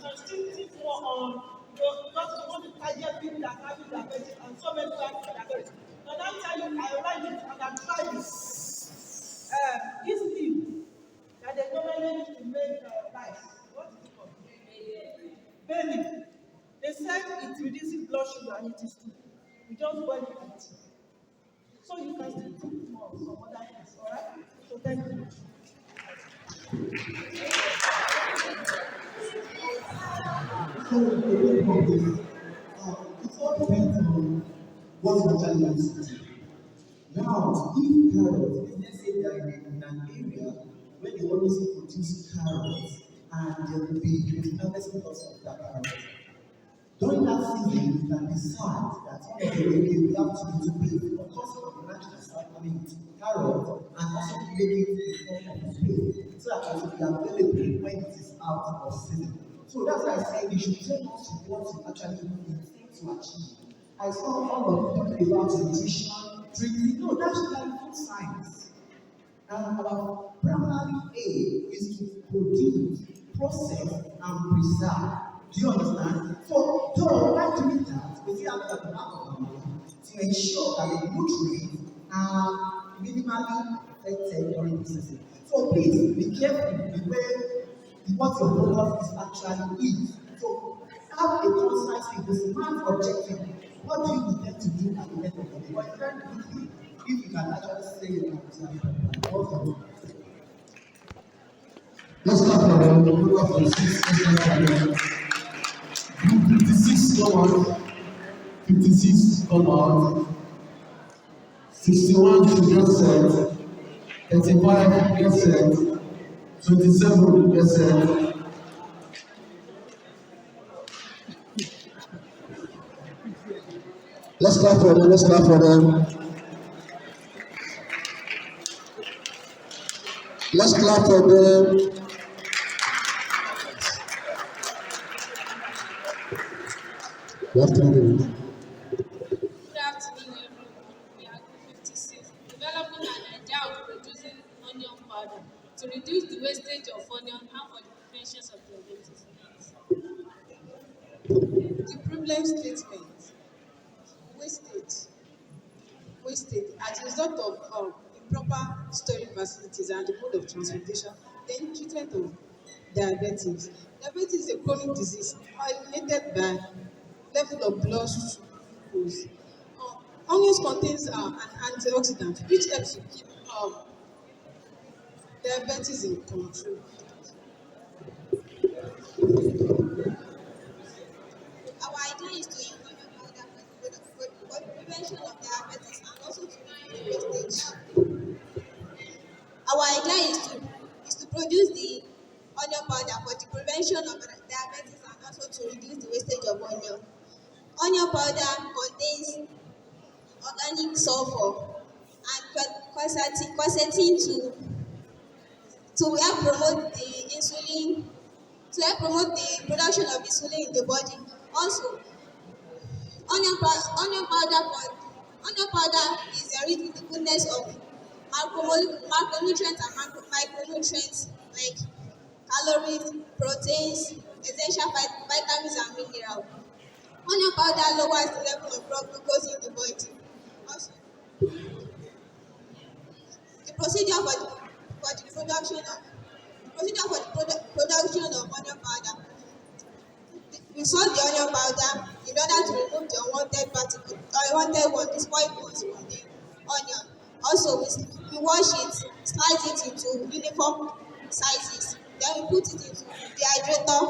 Speaker 7: And still think more on because you want to target people that have diabetes and so many people have diabetes. But I'm telling you, I like it and I tried it. This thing that they normally use to make rice, what is it called? Belly. They said it reduces blood sugar and it is true. We just boil it with tea. So you can still think more of some other things, alright? So thank you.
Speaker 1: So, the way of this, it all depends on what you actually want to do. Now, if carrots, let's say they are in an area where they always produce carrots and there will be harvesting lots of that carrot. During that season, you can decide that okay, we have to pay of course for the natural side, carrot and also make it in form of pay so that it will be available when it is out of season. So that's why I say we should take us to what you actually intend to achieve. I saw all of you talking about nutrition, drinking. No, that's like food science. And our primary aim is to produce, process, and preserve. Do you understand? So, though by doing that, we still have to have our mind to ensure that the nutrients are minimally affected during the season. So please be careful with what your product is actually is. So have a concise thing, the smart objective. What do you intend to do at the end of the day? But it's very quickly if you can actually say it and also. Let's start from the number of 56 come out. 56 come out. 61 should get set. 35 get set. 27 get set. Let's clap for them. Let's clap for them. Let's clap for them.
Speaker 5: Good afternoon, everyone. We are Group 56, developing an idea of producing onion powder to reduce the wastage of onion and for the prevention of diabetes. The problem statement: wastage as a result of improper storage facilities and the mode of transportation, then treatment of diabetes. Diabetes is a chronic disease originated by level of blood glucose. Onions contains an antioxidant which helps to keep diabetes in control.
Speaker 16: Our idea is to improve the powder for the prevention of diabetes and also to reduce wastage. Our idea is to produce the onion powder for the prevention of diabetes and so to reduce the wastage of onion. Onion powder contains organic sulfur and quercetin to help promote the insulin to help promote the production of insulin in the body. Also, onion powder is rich in the goodness of macronutrients and micronutrients like calories, proteins, essential vitamins and minerals. Onion powder lowers the level of blood glucose in the body. Also, the procedure for the production of onion powder. We salt the onion powder in order to remove the unwanted particles or unwanted one, the spoiled ones from the onion. Also, we wash it, slice it into uniform sizes. Then we put it into the dehydrator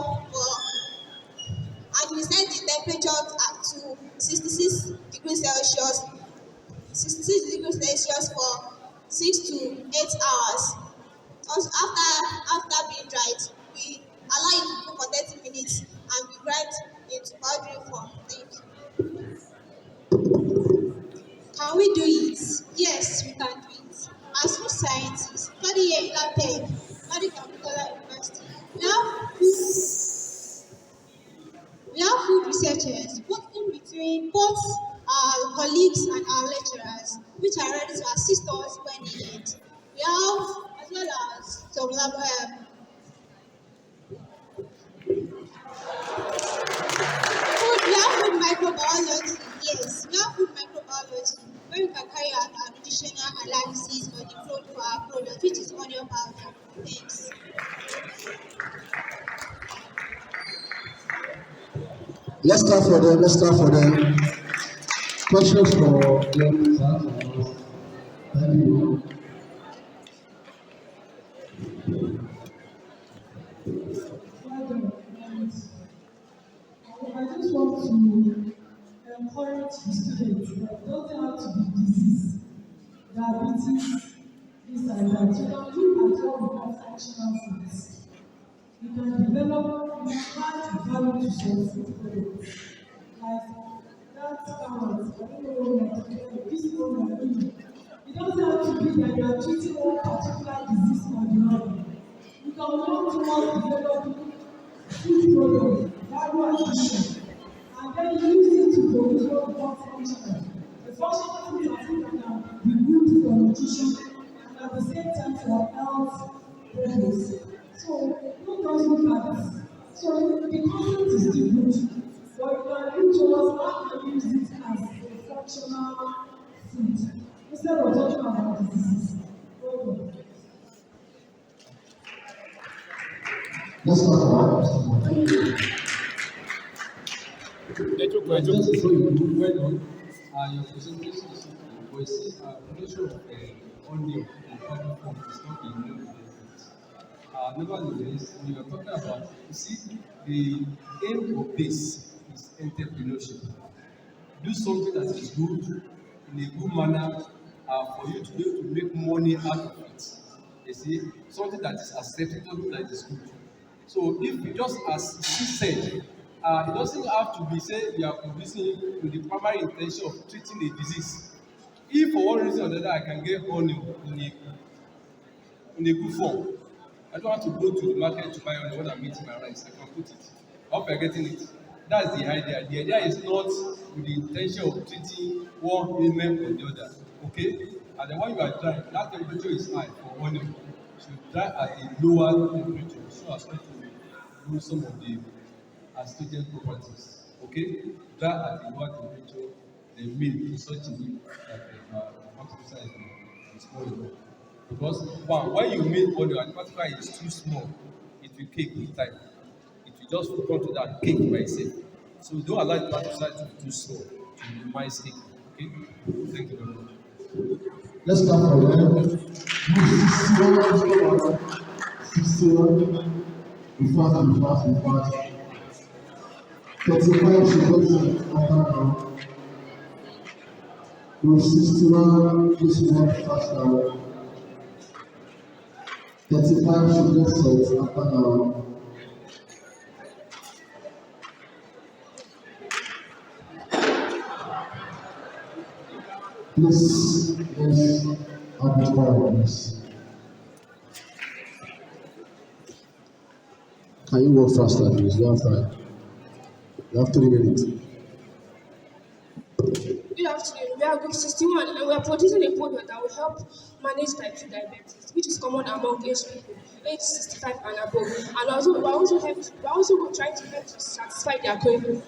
Speaker 16: and we set the temperature to 66 degrees Celsius for 6 to 8 hours. Also, after being dried, we allow it to cook for 30 minutes and we grind into powdery form. Thank you. Can we do it? Yes, we can do it. As food scientists, study here in LATEC, study Capital University, we have food researchers working between both our colleagues and our lecturers, which are ready to assist us when needed. We have, as well as some we have food microbiology. Yes, we have food microbiology, where we can carry out our nutritional analysis for the food for our product, which is onion powder. Thanks.
Speaker 1: Let's start for them. Questions for them, sir? Thank you.
Speaker 12: I just want to encourage the students that it doesn't have to be disease, diabetes, this and that. You can look at what we call functional foods. You can develop, you can add value to some food products. Like that carrot, I don't know what we are talking about, this one we are doing. It doesn't have to be that you are treating one particular disease or the other. You can work towards developing food products, value addition, and then use it to produce what we call functional. The functional foods are things that can be good for nutrition and at the same time for health purpose. So don't just look at this. So the concept is still good, but you can look towards how can you use it as a functional food instead of talking about diseases.
Speaker 1: Let's talk about
Speaker 18: Just before you move well on, your presentation is okay, but you see, production of onion in powder form is not a new benefit. Nevertheless, when you are talking about, you see, the aim of this is entrepreneurship. Do something that is good in a good manner for you to be able to make money out of it. You see, something that is acceptable, that is good. So if you just as she said, it doesn't have to be say you are producing with the primary intention of treating a disease. If for one reason or another I can get onion in a good form, I don't have to go to the market to buy onion when I'm eating my rice. I can put it. I hope you're getting it. That's the idea. The idea is not with the intention of treating one ailment or the other. Okay? And then when you are drying, that temperature is high for onion. So dry at a lower temperature so as not to lose some of the stated properties. Okay? Dry at a lower temperature, then milk in such a way that the particle is small enough. Because when you make onion and the particle is too small, it will cake with time. It will just come to that cake by itself. So don't allow the particle to be too small to minimize cake. Okay? Thank you very much.
Speaker 1: Let's start from there. 61, we fast. 35 should go to after now. 61 is not fast now. 35 should go set after now. Please, let's have it quiet, please. Can you work faster, please? You have time. You have 3 minutes.
Speaker 17: Good afternoon. We are group 61 and we are producing a product that will help manage type 2 diabetes, which is common among aged people, age 65 and above. And also, we're also trying to help to satisfy their cravings.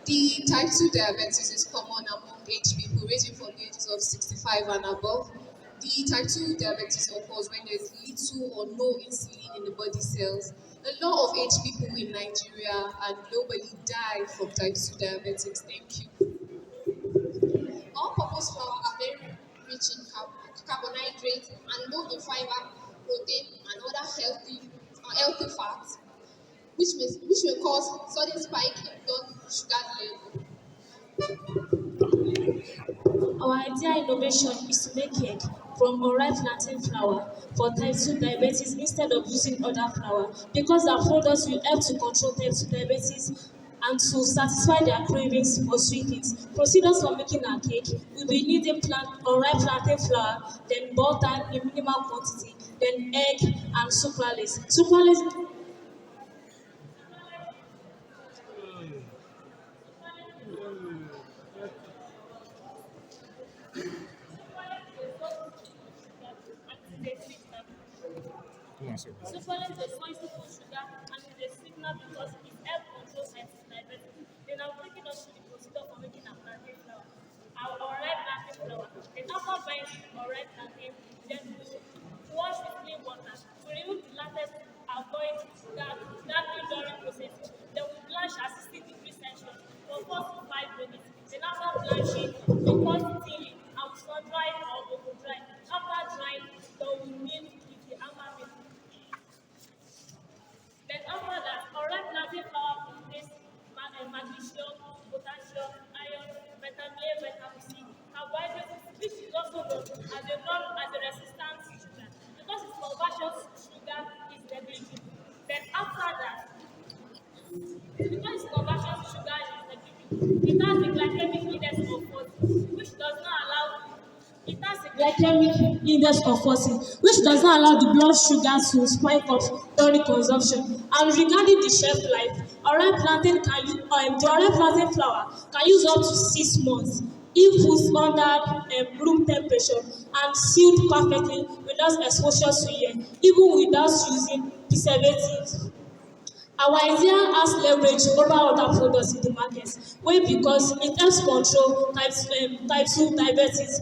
Speaker 10: The type 2 diabetes is common among aged people ranging from the ages of 65 and above. The type 2 diabetes occurs when there's little or no insulin in the body cells. A lot of aged people in Nigeria and globally die from type 2 diabetes. Thank you.
Speaker 11: All-purpose flour are very rich in carbohydrates and low in fiber, protein, and other healthy fats, which may cause sudden spike in blood sugar level.
Speaker 15: Our idea innovation is to make cake from unripe plantain flour for type 2 diabetes instead of using other flour because our products will help to control type 2 diabetes and to satisfy their cravings for sweet things. Procedures for making our cake will be needing unripe plantain flour, then butter in minimal quantity, then egg and sucralose. Sucralose Sucralose is a source of sugar and is a sweetener because it helps control type 2 diabetes. Then I'll take it us through the procedure for making a plantain flour. Our unripe plantain flour. Then after buying unripe plantain, then we wash with clean water to remove the latex, avoid that during processing. Then we blanch at 60 degrees Celsius for 4 to 5 minutes. Then after blanching, we cut thinly and we sun dry or over dry. After drying, then we milk with the amber milk. Then after that, unripe plantain flour contains magnesium, potassium, iron, vitamin A, vitamin C, carbohydrates, which is also known as a resistant sugar. Because its conversion to sugar is negligible. Then after that, because its conversion to sugar is negligible, it has a glycemic index of 40, which does not allow it has a glycemic index of 40, which does not allow the blood sugar to spike up during consumption. And regarding the shelf life, unripe plantain the unripe plantain flour can use up to 6 months if put under room temperature and sealed perfectly without exposure to air, even without using preservatives. Our idea has leverage over other products in the market, why because it helps control type 2 diabetes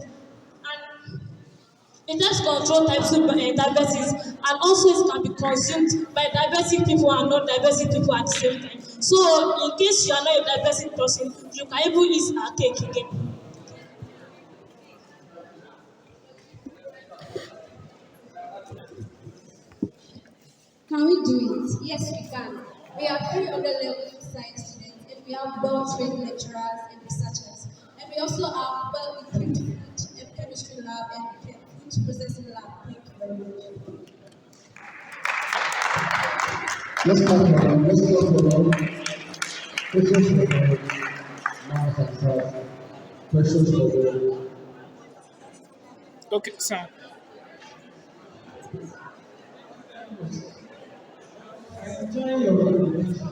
Speaker 15: and it helps control type 2 diabetes and also it can be consumed by diabetic people and non-diabetic people at the same time. So in case you are not a diabetic person, you can even eat our cake again.
Speaker 11: Can we do it? Yes, we can. We have 300 level science students, and we have well-trained lecturers and researchers. And we also have well-equipped food and chemistry lab and food processing lab. Thank you very much.
Speaker 1: Let's clap for them. Let's clap for them. Questions for them. Math and science. Questions for them.
Speaker 19: Okay, sir.
Speaker 12: I enjoy your presentation.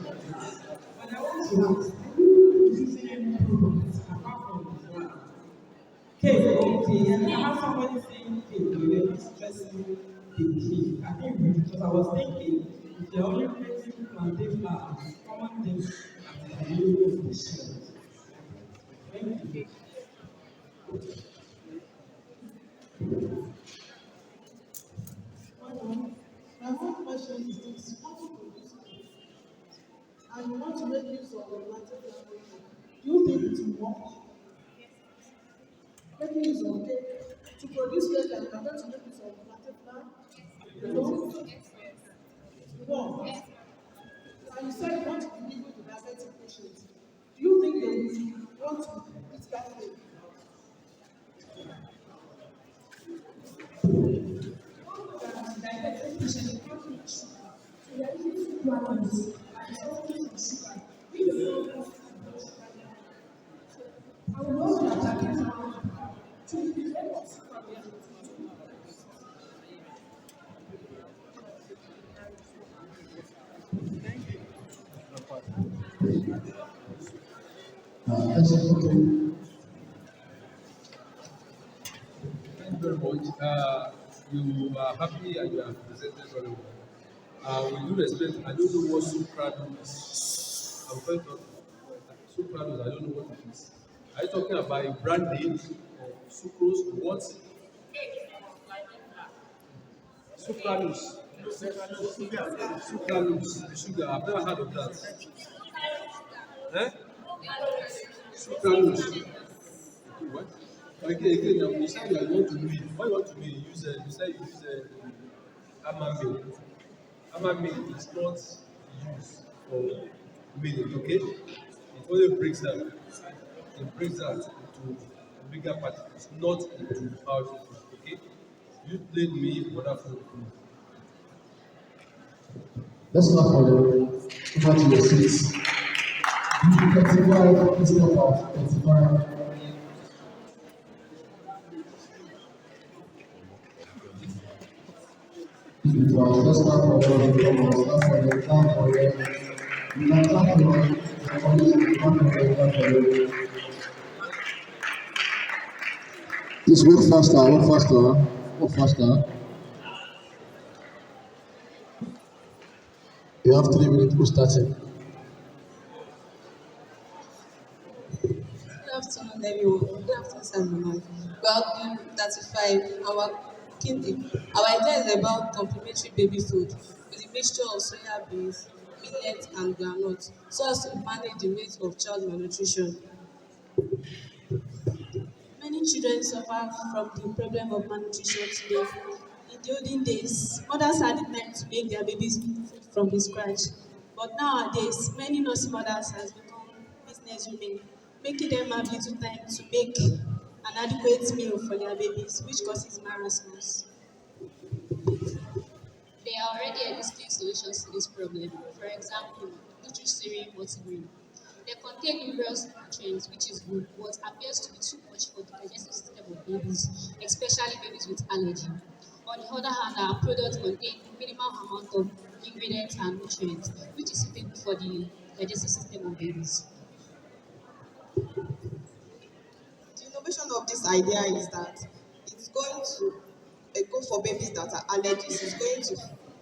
Speaker 12: But I want to ask, do you use any products apart from the flour? Cake, okay, and I have somebody saying cake, you know, stressing the cake. I think because I was thinking, if you're only making plantain flour, common things at the middle of the shelf. Thank you.
Speaker 7: My one question is this: how to produce cake, and you want to make use of the plantain flour? Do you think it will work? Making use of cake to produce cake, and you are going to make use of plantain flour? No. It won't. And you said you want to deliver to diabetic patients. Do you think they will want to eat that cake?
Speaker 17: Diabetic patients can't eat sugar. So they are eating sucralose and it's also sugar. Which is not good for blood sugar level. So I will
Speaker 1: That's okay.
Speaker 18: Thank you very much. You are happy and you have presented very well. With due respect, I don't know what soprano is. I'm very sorry. Sopranos, I don't know what it is. Are you talking about a brand name of sucrose? What? Sucralose. Sucralose. Sugar. I've never heard of that. Eh? Sucralose. What? Again, now you said you want to do it. What you want to do, you said you use amamil. Amamil is not used for milk, okay? It only breaks down. It breaks down into bigger particles, not into powder, okay? You played me wonderful.
Speaker 1: Let's start for the over to your seats. The 35 is not of 35. Let's start for the clap for the you can clap for the colleague, clap for the. Please work faster, work faster, work faster. You have 3 minutes to starting.
Speaker 15: Good afternoon, everyone. Good afternoon, Salman. Welcome, 35. Our idea is about complementary baby food with a mixture of soya beans, millet, and groundnut, so as to manage the rate of child malnutrition. Many children suffer from the problem of malnutrition today. In the olden days, mothers had the time to make their babies food from the scratch. But nowadays, many nursing mothers has become business women, making them have little time to make an adequate meal for their babies, which causes marasmus.
Speaker 11: There are already existing solutions to this problem. For example, Nutri-Cereal multigrain. They contain numerous nutrients, which is good, but appears to be too much for the digestive system of babies, especially babies with allergy. On the other hand, our products contain minimal amount of ingredients and nutrients, which is suitable for the digestive system of babies.
Speaker 16: The innovation of this idea is that it's going to go for babies that are allergies. It's going to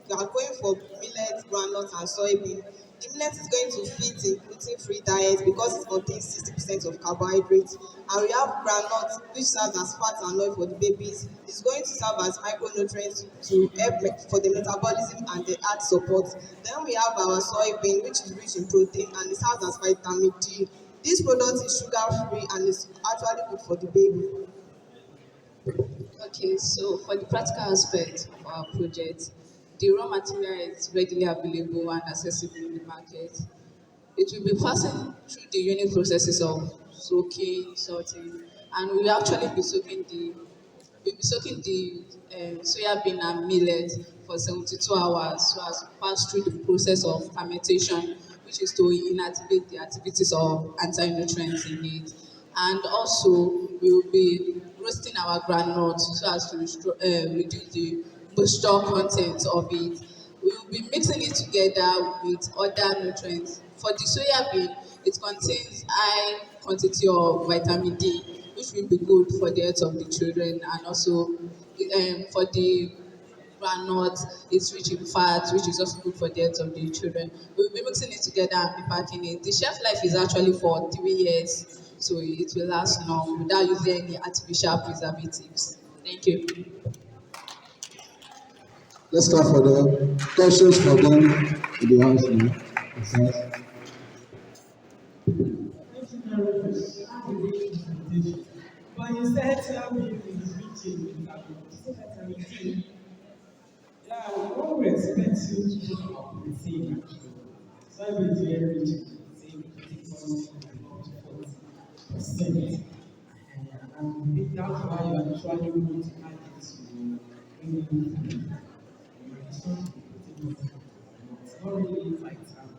Speaker 16: you are going for millet, groundnut, and soybean. The millet is going to fit a gluten-free diet because it contains 60% of carbohydrates. And we have groundnut, which serves as fat and oil for the babies. It's going to serve as micronutrients to help for the metabolism and the heart support. Then we have our soybean, which is rich in protein and it serves as vitamin D. This product is sugar-free and is actually good for the baby.
Speaker 10: Okay, so for the practical aspect of our project, the raw material is readily available and accessible in the market. It will be passing through the unique processes of soaking, sorting, and we'll be soaking the soya bean and millet for 72 hours so as to pass through the process of fermentation, which is to inactivate the activities of anti-nutrients in it. And also, we will be roasting our groundnut so as to reduce the moisture content of it. We will be mixing it together with other nutrients. For the soya bean, it contains high quantity of vitamin D, which will be good for the health of the children, and also for the groundnut, it's rich in fat, which is also good for the health of the children. We'll be mixing it together and be packing it. The shelf life is actually for 3 years, so it will last long without using any artificial preservatives. Thank you.
Speaker 1: Let's start for the questions for them in the house now. Yes.
Speaker 12: Thank you very much. Have a great presentation. But you said something is rich in vitamin D. So vitamin D. Yeah, what we expect you to talk about protein actually. Soybean is very rich in protein, up to 40%. And I think that's why you actually want to add it to any food. It's not protein, it's not really vitamin.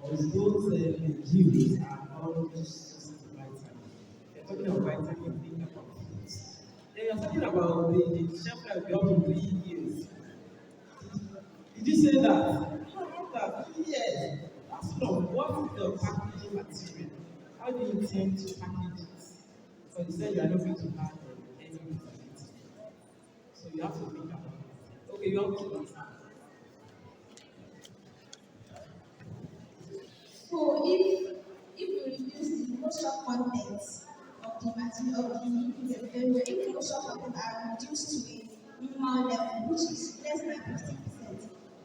Speaker 12: Because those legumes are all just vitamin. You're talking about vitamin, think about fruits. Then you're talking about the shelf life be up to 3 years. Did you say that? Not that 3 years. So, what is the packaging material? How do you intend to package it? Because you said you are not going to have any visibility. So you have to think about it. Okay, you have to understand.
Speaker 16: So if we reduce the moisture content of the material of the ingredient, then if the moisture content are reduced to a minimal level, which is less than 50%,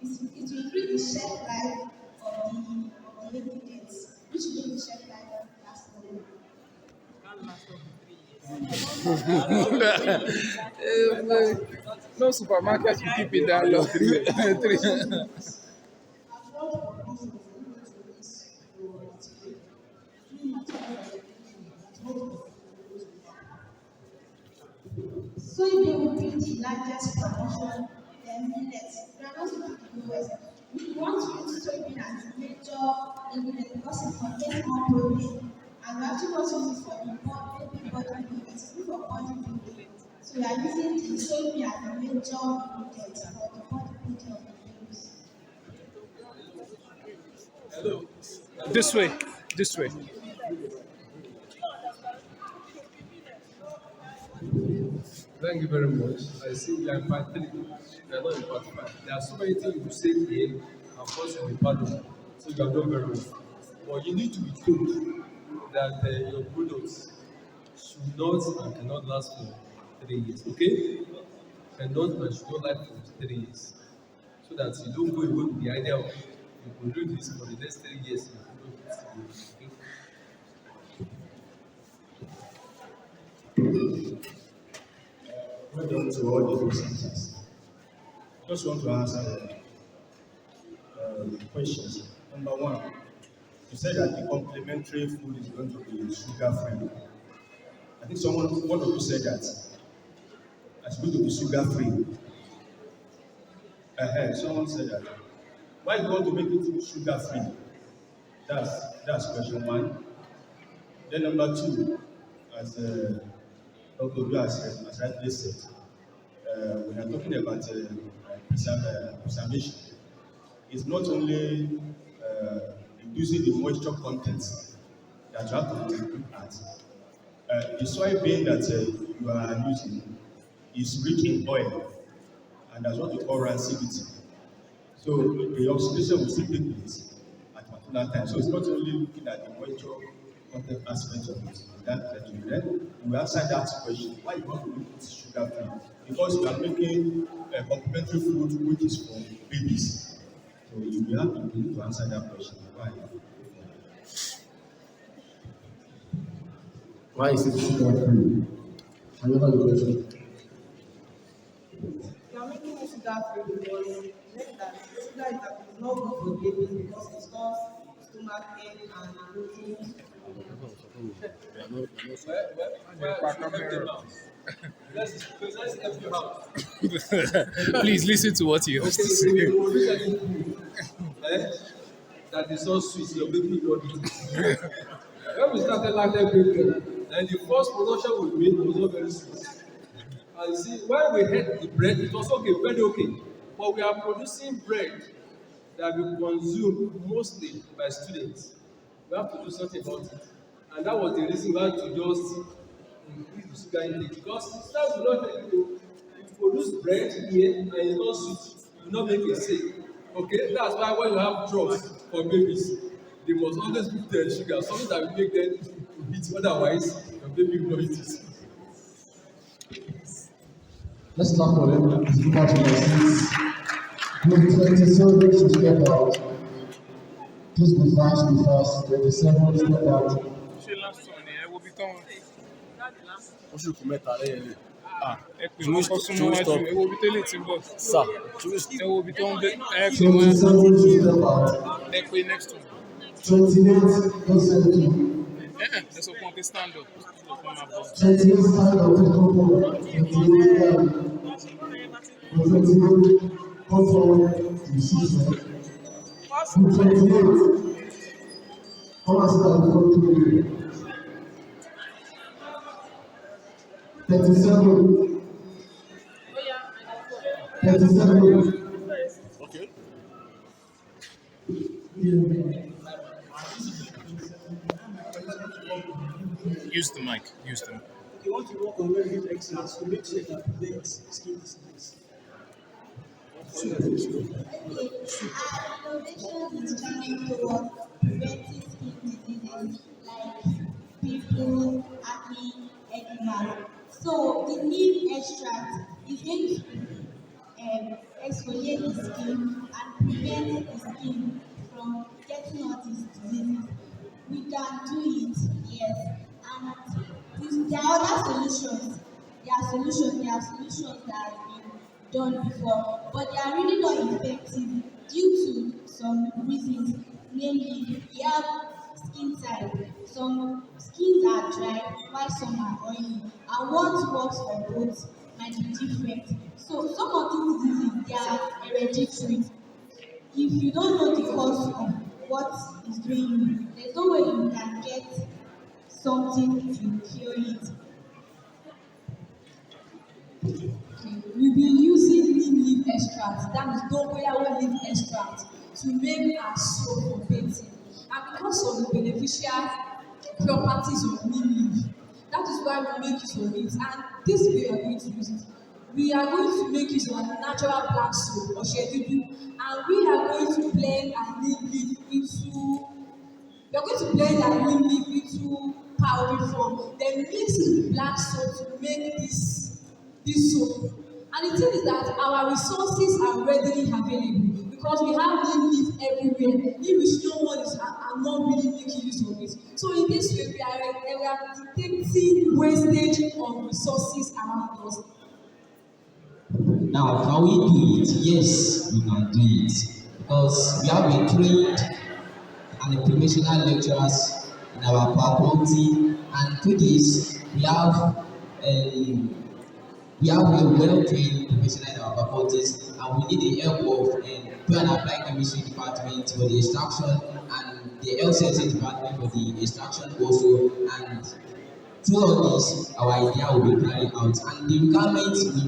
Speaker 16: it will increase the shelf life of the ingredients, which will make the shelf life last longer.
Speaker 19: No supermarket will keep it that long. Three.
Speaker 16: Soybean will be the largest proportion, then millet. Groundnut will be the lowest. We want to use soybean as a major ingredient because it contains more protein. And we actually also use it for the baby body building. It's good for body building. So we are using the soybean as a major ingredient for the body building of the babies.
Speaker 19: Hello. This way. This way.
Speaker 18: Thank you very much. I see we are in part 3. We are not in part 5. There are so many things you say here, of course, you'll be pardoned. So you have done very well. But you need to be told that your products should not and cannot last for 3 years. Okay? Cannot and should not last for 3 years. So that you don't go away with the idea of you will do this for the next 3 years.
Speaker 1: Well done to all the presenters. Just want to answer questions. Number one, you said that the complementary food is going to be sugar-free. I think one of you said that it's going to be sugar-free. Someone said that. Why do you want to make it sugar-free? That's question one. Then number two, as Dr. Obi has rightly said, when I'm talking about preservation, it's not only reducing the moisture content that you have to look at. The soybean that you are using is rich in oil, and that's what we call rancidity. So the oxidation will still take place at a particular time. So it's not only looking at the moisture content aspect of it. That you then you answer that question. Why you want to make it sugar free? Because you are making a complementary food which is for babies. So you have to need to answer that question.
Speaker 13: Why is it sugar free? Another question.
Speaker 7: You are making it sugar free because make that sugar is not good for babies because it causes stomach pain and bloating.
Speaker 19: Please listen to what you have to say.
Speaker 18: That is so sweet, your baby body. When we started like that baby, and the first production we made was not very sweet. And you see, when we had the bread, it was okay, very okay. But we are producing bread that we consume mostly by students. We have to do something about it. And that was the reason why to just increase the sugar intake. Because staff will not tell you to produce bread here and it's not sweet, it will not make a sale. Okay, that's why when you have drugs for babies, they must always put their sugar, something that will make them eat, otherwise your baby will not eat it.
Speaker 13: Let's clap for them. It's good to seats. Group 27 to step out. Please be fast. 27 step out.
Speaker 20: Oṣù kù mẹ́ta lẹ́yìn rẹ̀.
Speaker 19: Ẹ pè wọ́n kọ́ súnmọ́ wájú, ẹ wo ibi tẹ́lẹ̀ tí ń bọ̀. Ẹ wo ibi tó ń gbé. Ẹ pè wọ́n.
Speaker 13: 27 to step out.
Speaker 19: Ẹ pè next one.
Speaker 13: 28 to step out.
Speaker 19: Ẹ sọ fún ọ pé stand up.
Speaker 13: 28 stand up to come forward. 28 down. 28 come forward to sit down. 28 come and stand before you. 37. 37.
Speaker 20: Okay.
Speaker 13: Yeah.
Speaker 19: Use the mic. Use the mic.
Speaker 3: Okay, want to work on learning extras to make sure that prevents skin disease.
Speaker 16: Innovation is trying towards preventing skin diseases like pimples, acne, eczema. So the neem extract is going to exfoliate the skin and prevent the skin from getting all these diseases. We can do it, yes. And there are other solutions. There are solutions that have been done before, but they are really not effective due to some reasons. Namely, we have skin type. Some skins are dry while some are oily, and what works for both might be different. So some of these diseases they are hereditary. If you don't know the cause of what is doing you, there's no way you can get something to cure it.
Speaker 15: We'll be using neem leaf extract, that is dongoyaro leaf extract, to make our soap for painting. And because of the beneficial properties of neem leaf, that is why we make use of it. And this way we are going to use it. We are going to make use of our natural black soap, oshedudu, and we are going to blend our neem leaf into we are going to blend our neem leaf into powdery form, then mix it with black soap to make this soap. And the thing is that our resources are readily available because we have neem leaf everywhere, in which no one is are not really making use of it. So in this way, we are detecting wastage of resources around us.
Speaker 2: Now, can we do it? Yes, we can do it. Because we have been trained and informational lecturers in our faculty, and through this, we have a well-trained professional in our faculties, and we need the help of Pure and Applied Chemistry department for the extraction and the health sciences department for the extraction also. And through all this, our idea will be carried out. And the requirements we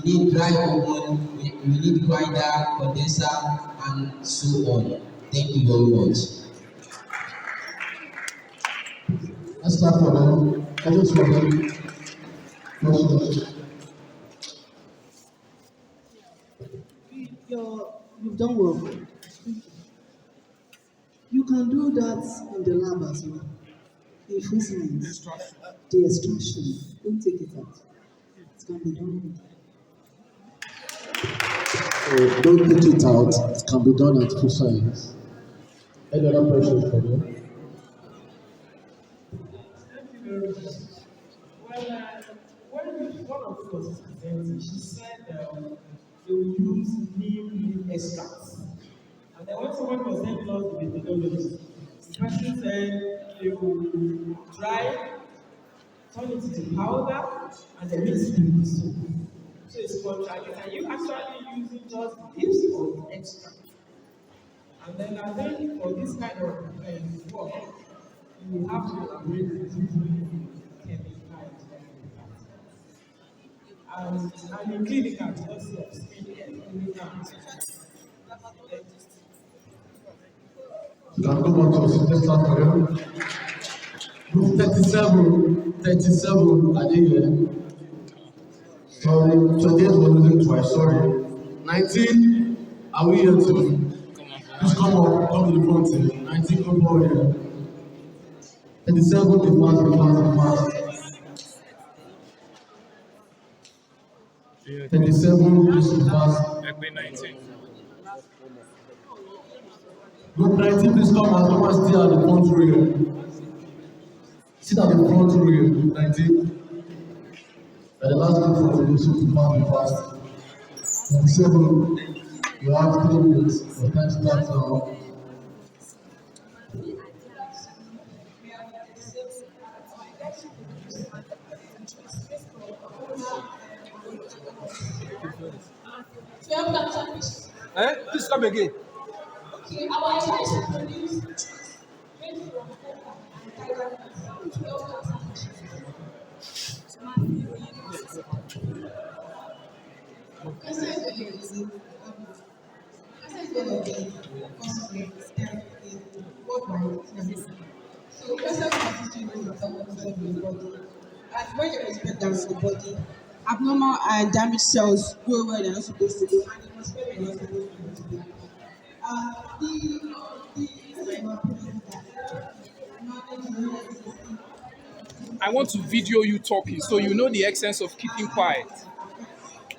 Speaker 2: need dry oven, we need grinder, condenser, and so on. Thank you very much.
Speaker 1: Let's start for them. Questions for them. Questions.
Speaker 14: You've done well. You can do that in the lab as well. In food science, the extraction, don't take it out. It can be done.
Speaker 1: So don't take it out. It can be done at food science. Any other questions for them?
Speaker 12: Thank you very much. Well, when one of you was presenting, she said they will use neem leaf extracts. And then when someone was telling us the methodology, the person said they will dry, turn it into powder, and then mix it with the soap. So it's contradictory. Are you actually using just leaves or the extract? And then I think for this kind of work, you have to elaborate the different chemicals. And in clinical, because of skin clinical.
Speaker 1: You can go on to the next slide for them. Group 37, are they here? Sorry, 28 was losing twice, sorry. 19, are we here too? Please come up, come to the front here. 19, come forward here. 37, the fast. 37, please be fast. Group 19, please come and stay at the front row. Sit at the front row, group 19. The last group for today should be fast. 27, you have 3 minutes. The time starts now.
Speaker 3: Please come again.
Speaker 5: Okay, our idea is to produce made from cocoa and tiger nuts, 12 cancer
Speaker 7: So person constitute abnormal function in the body. And when there is breakdown in the body, abnormal and damaged cells go where they're not supposed to go, and they must go where they're not supposed to go.
Speaker 21: I want to video you talking so you know the essence of keeping quiet.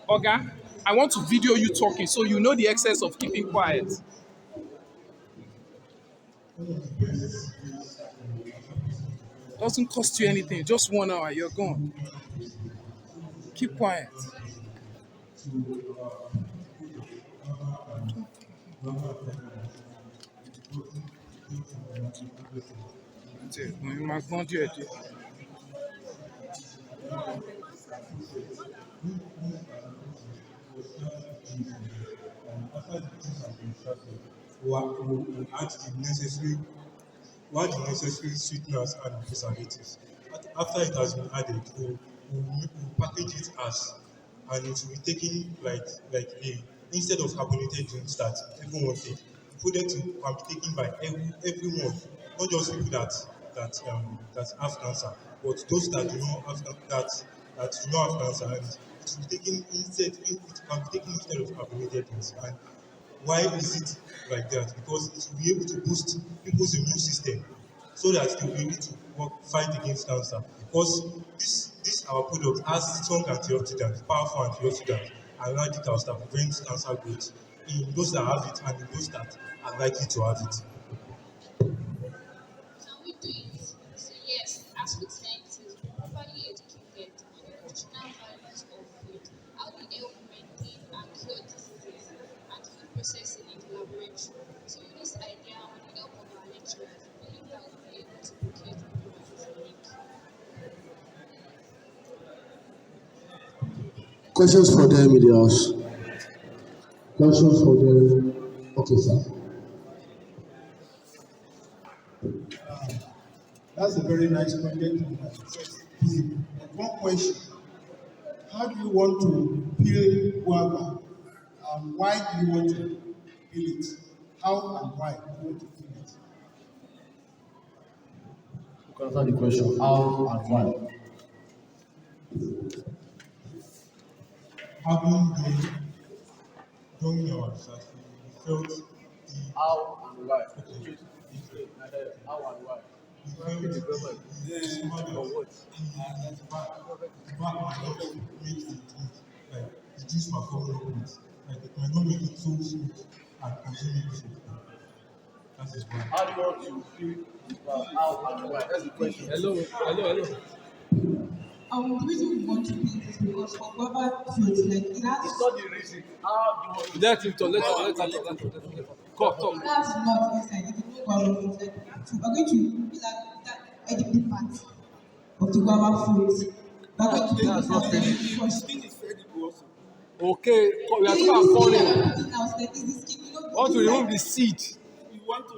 Speaker 21: Oga, I want to video you talking so you know the essence of keeping quiet. Doesn't cost you anything, just 1 hour, you're gone. Keep quiet. My grandeur.
Speaker 22: We add the necessary sweeteners and preservatives. After it has been added, we'll package it as, and it will be taken like a, instead of carbonated drinks that everyone take, food can be taken by everyone, not just people that have cancer, but those that do not have that do not have cancer, and it will be taken instead. It can be taken instead of carbonated drinks. And why is it like that? Because it will be able to boost people's immune system so that they will be able to fight against cancer. Because this our product has strong antioxidants, powerful antioxidants, and radicals that prevent cancer growth in those that have it and in those that are likely to have it.
Speaker 5: Can we do it? So yes, as food scientists, we properly educated on the nutritional values of food, how they help maintain and cure diseases, and food processing in the laboratory. So with this idea and with the help of our lecturers, we believe that we'll be able to procure the products.
Speaker 1: Questions for them in the house? Questions for them? Okay, sir.
Speaker 13: That's a very nice project. One question. How do you want to peel guava? And why do you want to peel it? How and why do you want to peel it?
Speaker 1: You can answer the question, how and why.
Speaker 22: Having done our research, we felt the
Speaker 20: How and why?
Speaker 22: okay,
Speaker 20: How and why?
Speaker 22: we felt the back might not make the drink, like the juice might come up with, like it might not make it so smooth and consumable. That is why.
Speaker 20: How do you want to feel how and why? That's the question.
Speaker 21: Hello.
Speaker 7: The reason we want to peel it is because for guava fruit, like it has.
Speaker 20: It's not the reason. How do you want to
Speaker 21: Let him talk. Talk.
Speaker 7: That's not inside. If you know guava fruit, like we're going to peel that edible part of the guava fruit. We're going to
Speaker 21: That's not finished.
Speaker 7: skin is edible also.
Speaker 21: Okay, we are talking about calling.
Speaker 7: Now, like, is the skin,
Speaker 21: Want to remove the seed.
Speaker 13: You want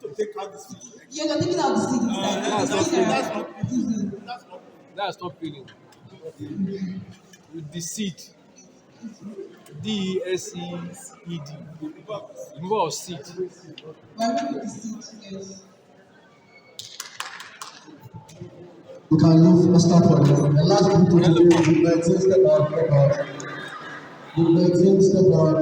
Speaker 13: to take out the seed.
Speaker 7: Yeah, you're taking out the seed inside.
Speaker 21: That's not peeling. With the seed. DSEED. Remove of seed.
Speaker 7: Remove the seed, yes.
Speaker 1: You can leave. Let's start for them. The last people today will be 19 step out. The 19 step out.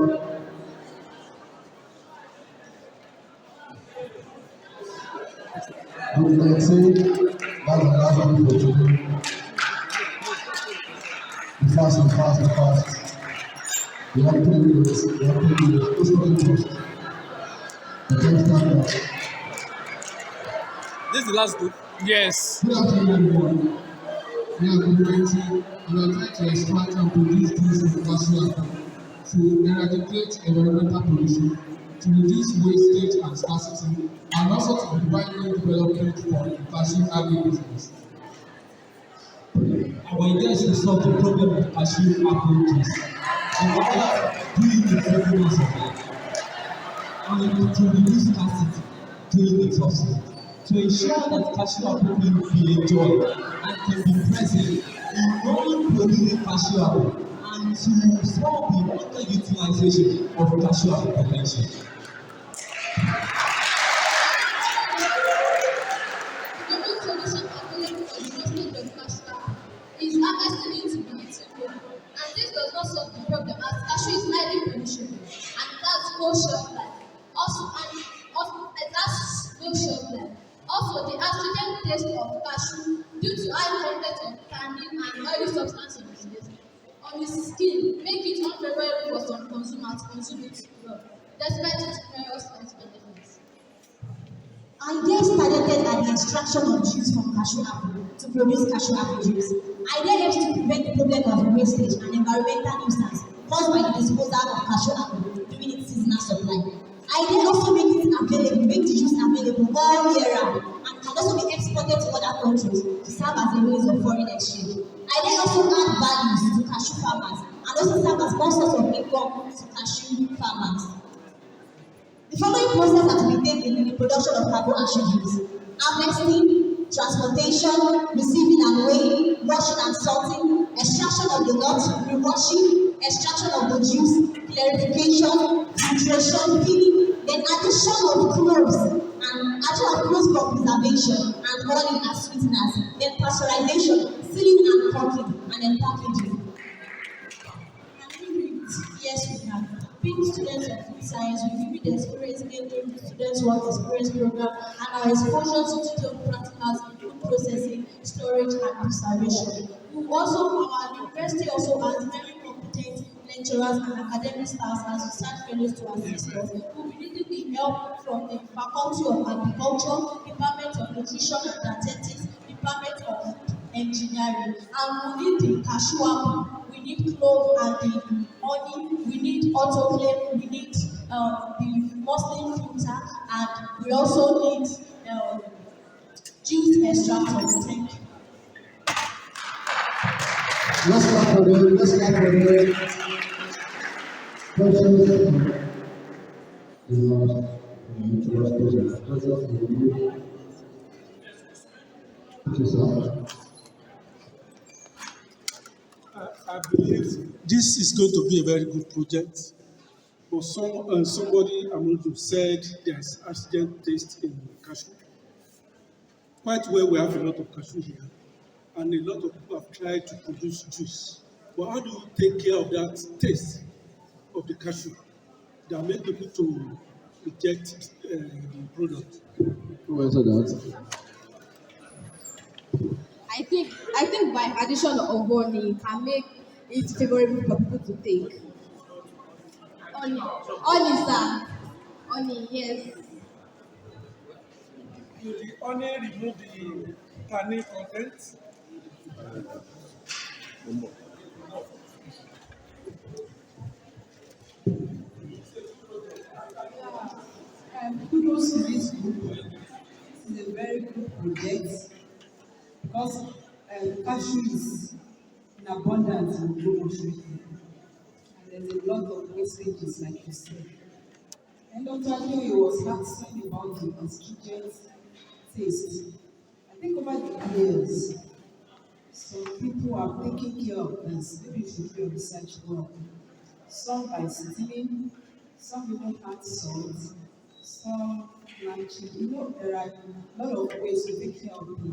Speaker 1: The 19, that's the last one for today. Be fast. You have 3 minutes. Who's going first? Okay, stand up.
Speaker 21: This is the last group. Yes.
Speaker 1: Good afternoon, everyone. We are community. We are trying to extract and produce things in the castle to eradicate environmental pollution, to reduce wastage and scarcity, and also to provide new development for the cashew agribusiness. Our idea is to solve the problem of cashew agribusiness. In order to do it effectiveness of it, and to reduce scarcity during the process. To ensure that cashew apple can be enjoyed and can be present in growing producing cashew apple and to solve the underutilization of cashew apple potential.
Speaker 5: no shelf life. It has no shelf life. Also, the astringent taste of cashew due to high content of tannin and oily substances on the skin make it unfavorable for some consumers to consume it raw, despite its numerous health benefits.
Speaker 8: Ideas targeted at the extraction of juice from cashew apple to produce cashew apple juice. Idea aims to prevent the problem of wastage and environmental nuisance caused by the disposal of cashew apple during its seasonal supply. Idea also make the juice available all year round and can also be exported to other countries to serve as a means of foreign exchange. Idea also add values to cashew farmers and also serve as one source of income to cashew farmers. The following process are to be taken in the production of carbon cashew juice: harvesting, transportation, receiving and weighing, washing and salting, extraction of the nuts, re-washing, extraction of the juice, clarification, filtration, filling, then addition of cloves for preservation and honey as sweeteners, then pasteurization, sealing and packing, and then packaging. Yes, we have. Being students of food science, we give you the experience mainly in the students' work experience program and our exposure to studio practicals in food processing, storage, and preservation. We also, our university also has very competent lecturers and academic staff as research fellows to assist us. We'll be needing the help from the Faculty of Agriculture, Department of Nutrition and Dietetics, Department of Engineering, and we need the cashew apple, we need clove and the honey, we need autoclave, we need the muslin filter, and we also need juice extractor. Thank you.
Speaker 1: Let's clap for them. Let's clap for them.
Speaker 9: I believe this is going to be a very good project. But somebody among you said there's accident taste in cashew. Quite well, we have a lot of cashew here, and a lot of people have tried to produce juice. But how do you take care of that taste of the cashew that make people to reject the product?
Speaker 1: Who answered that?
Speaker 10: I think by addition of honey can make it favorable for people to take. Honey, sir. Honey, yes.
Speaker 9: Will the honey remove the tannin content?
Speaker 7: Kudos to this group. This is a very good project because cashew is in abundance in Ogun State, and there's a lot of wastages, like you said. And Dr. Adeoye was asking about the astringent taste. I think over the years, some people are taking care of this. Maybe you should do your research well. Some by steaming, some even add salt, some blanching. You know, there are a lot of ways to take care of the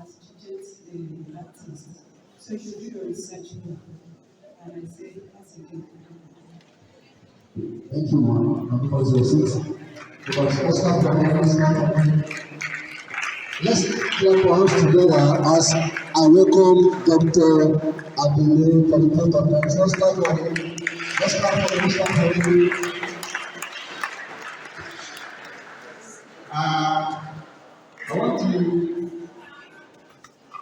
Speaker 7: astringent that taste. So you should do your research well. And I say that's a good.
Speaker 1: Thank you, man. Because you're sweet. Because Oscar let's clap our hands together as I welcome Dr. Abile for the front of us. Let's clap for him. Let's clap for him. Let's clap for him.
Speaker 23: I want to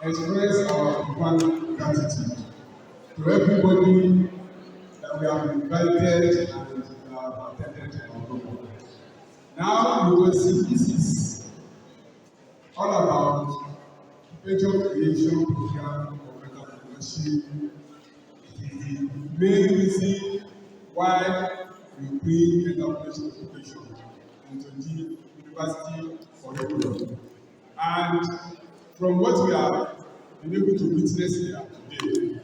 Speaker 23: express our profound gratitude to everybody that we have invited and attended our program. Now you will see this is all about venture creation program for entrepreneurship. It is the main reason why we bring entrepreneurship education into the university curriculum. And from what we have been able to witness here today,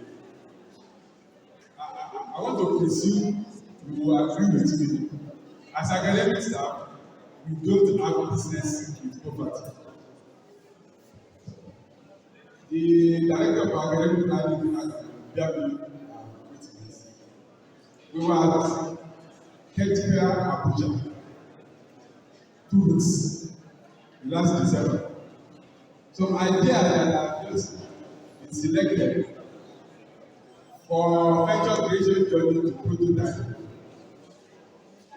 Speaker 23: I want to presume you will agree with me. As academic staff, we don't have business with poverty. The director of academic planning has been witness. We were at Kent Fair Abuja 2 weeks last December. Some idea that I've just been selected for venture creation journey to prototype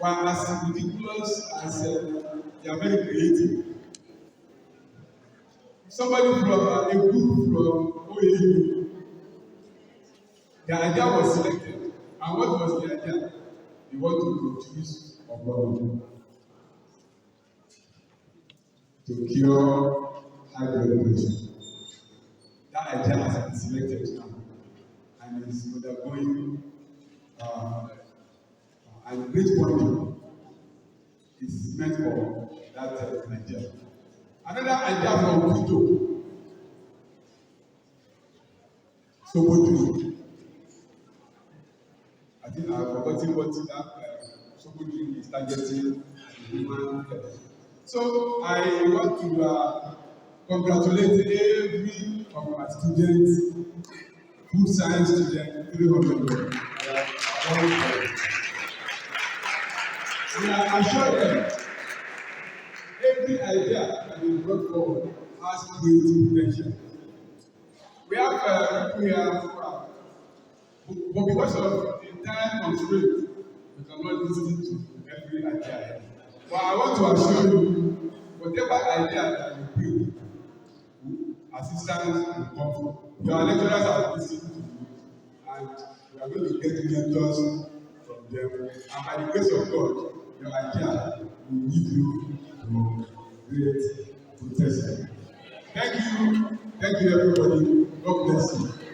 Speaker 23: were as ridiculous as they are very creative. Somebody from a group from OAU, the idea was selected, and what was the idea? They want to produce ogbonge to cure high blood pressure. That idea has been selected now and is undergoing and great funding is meant for that idea. Another idea from Quito, Sobodri. I think I've forgotten what that Sobodri is targeting human health. So I want to congratulate every of my students, food science students, 300. We are assured them every idea that is brought forward has creative potential. We have people here who are, but because of the time constraint, we cannot listen to every idea. But I want to assure you, whatever idea that you bring, assistance will come from. Your lecturers are listening to you, and we are going to get mentors from them. And by the grace of God, your idea will give you to great potential. Thank you everybody. God bless you.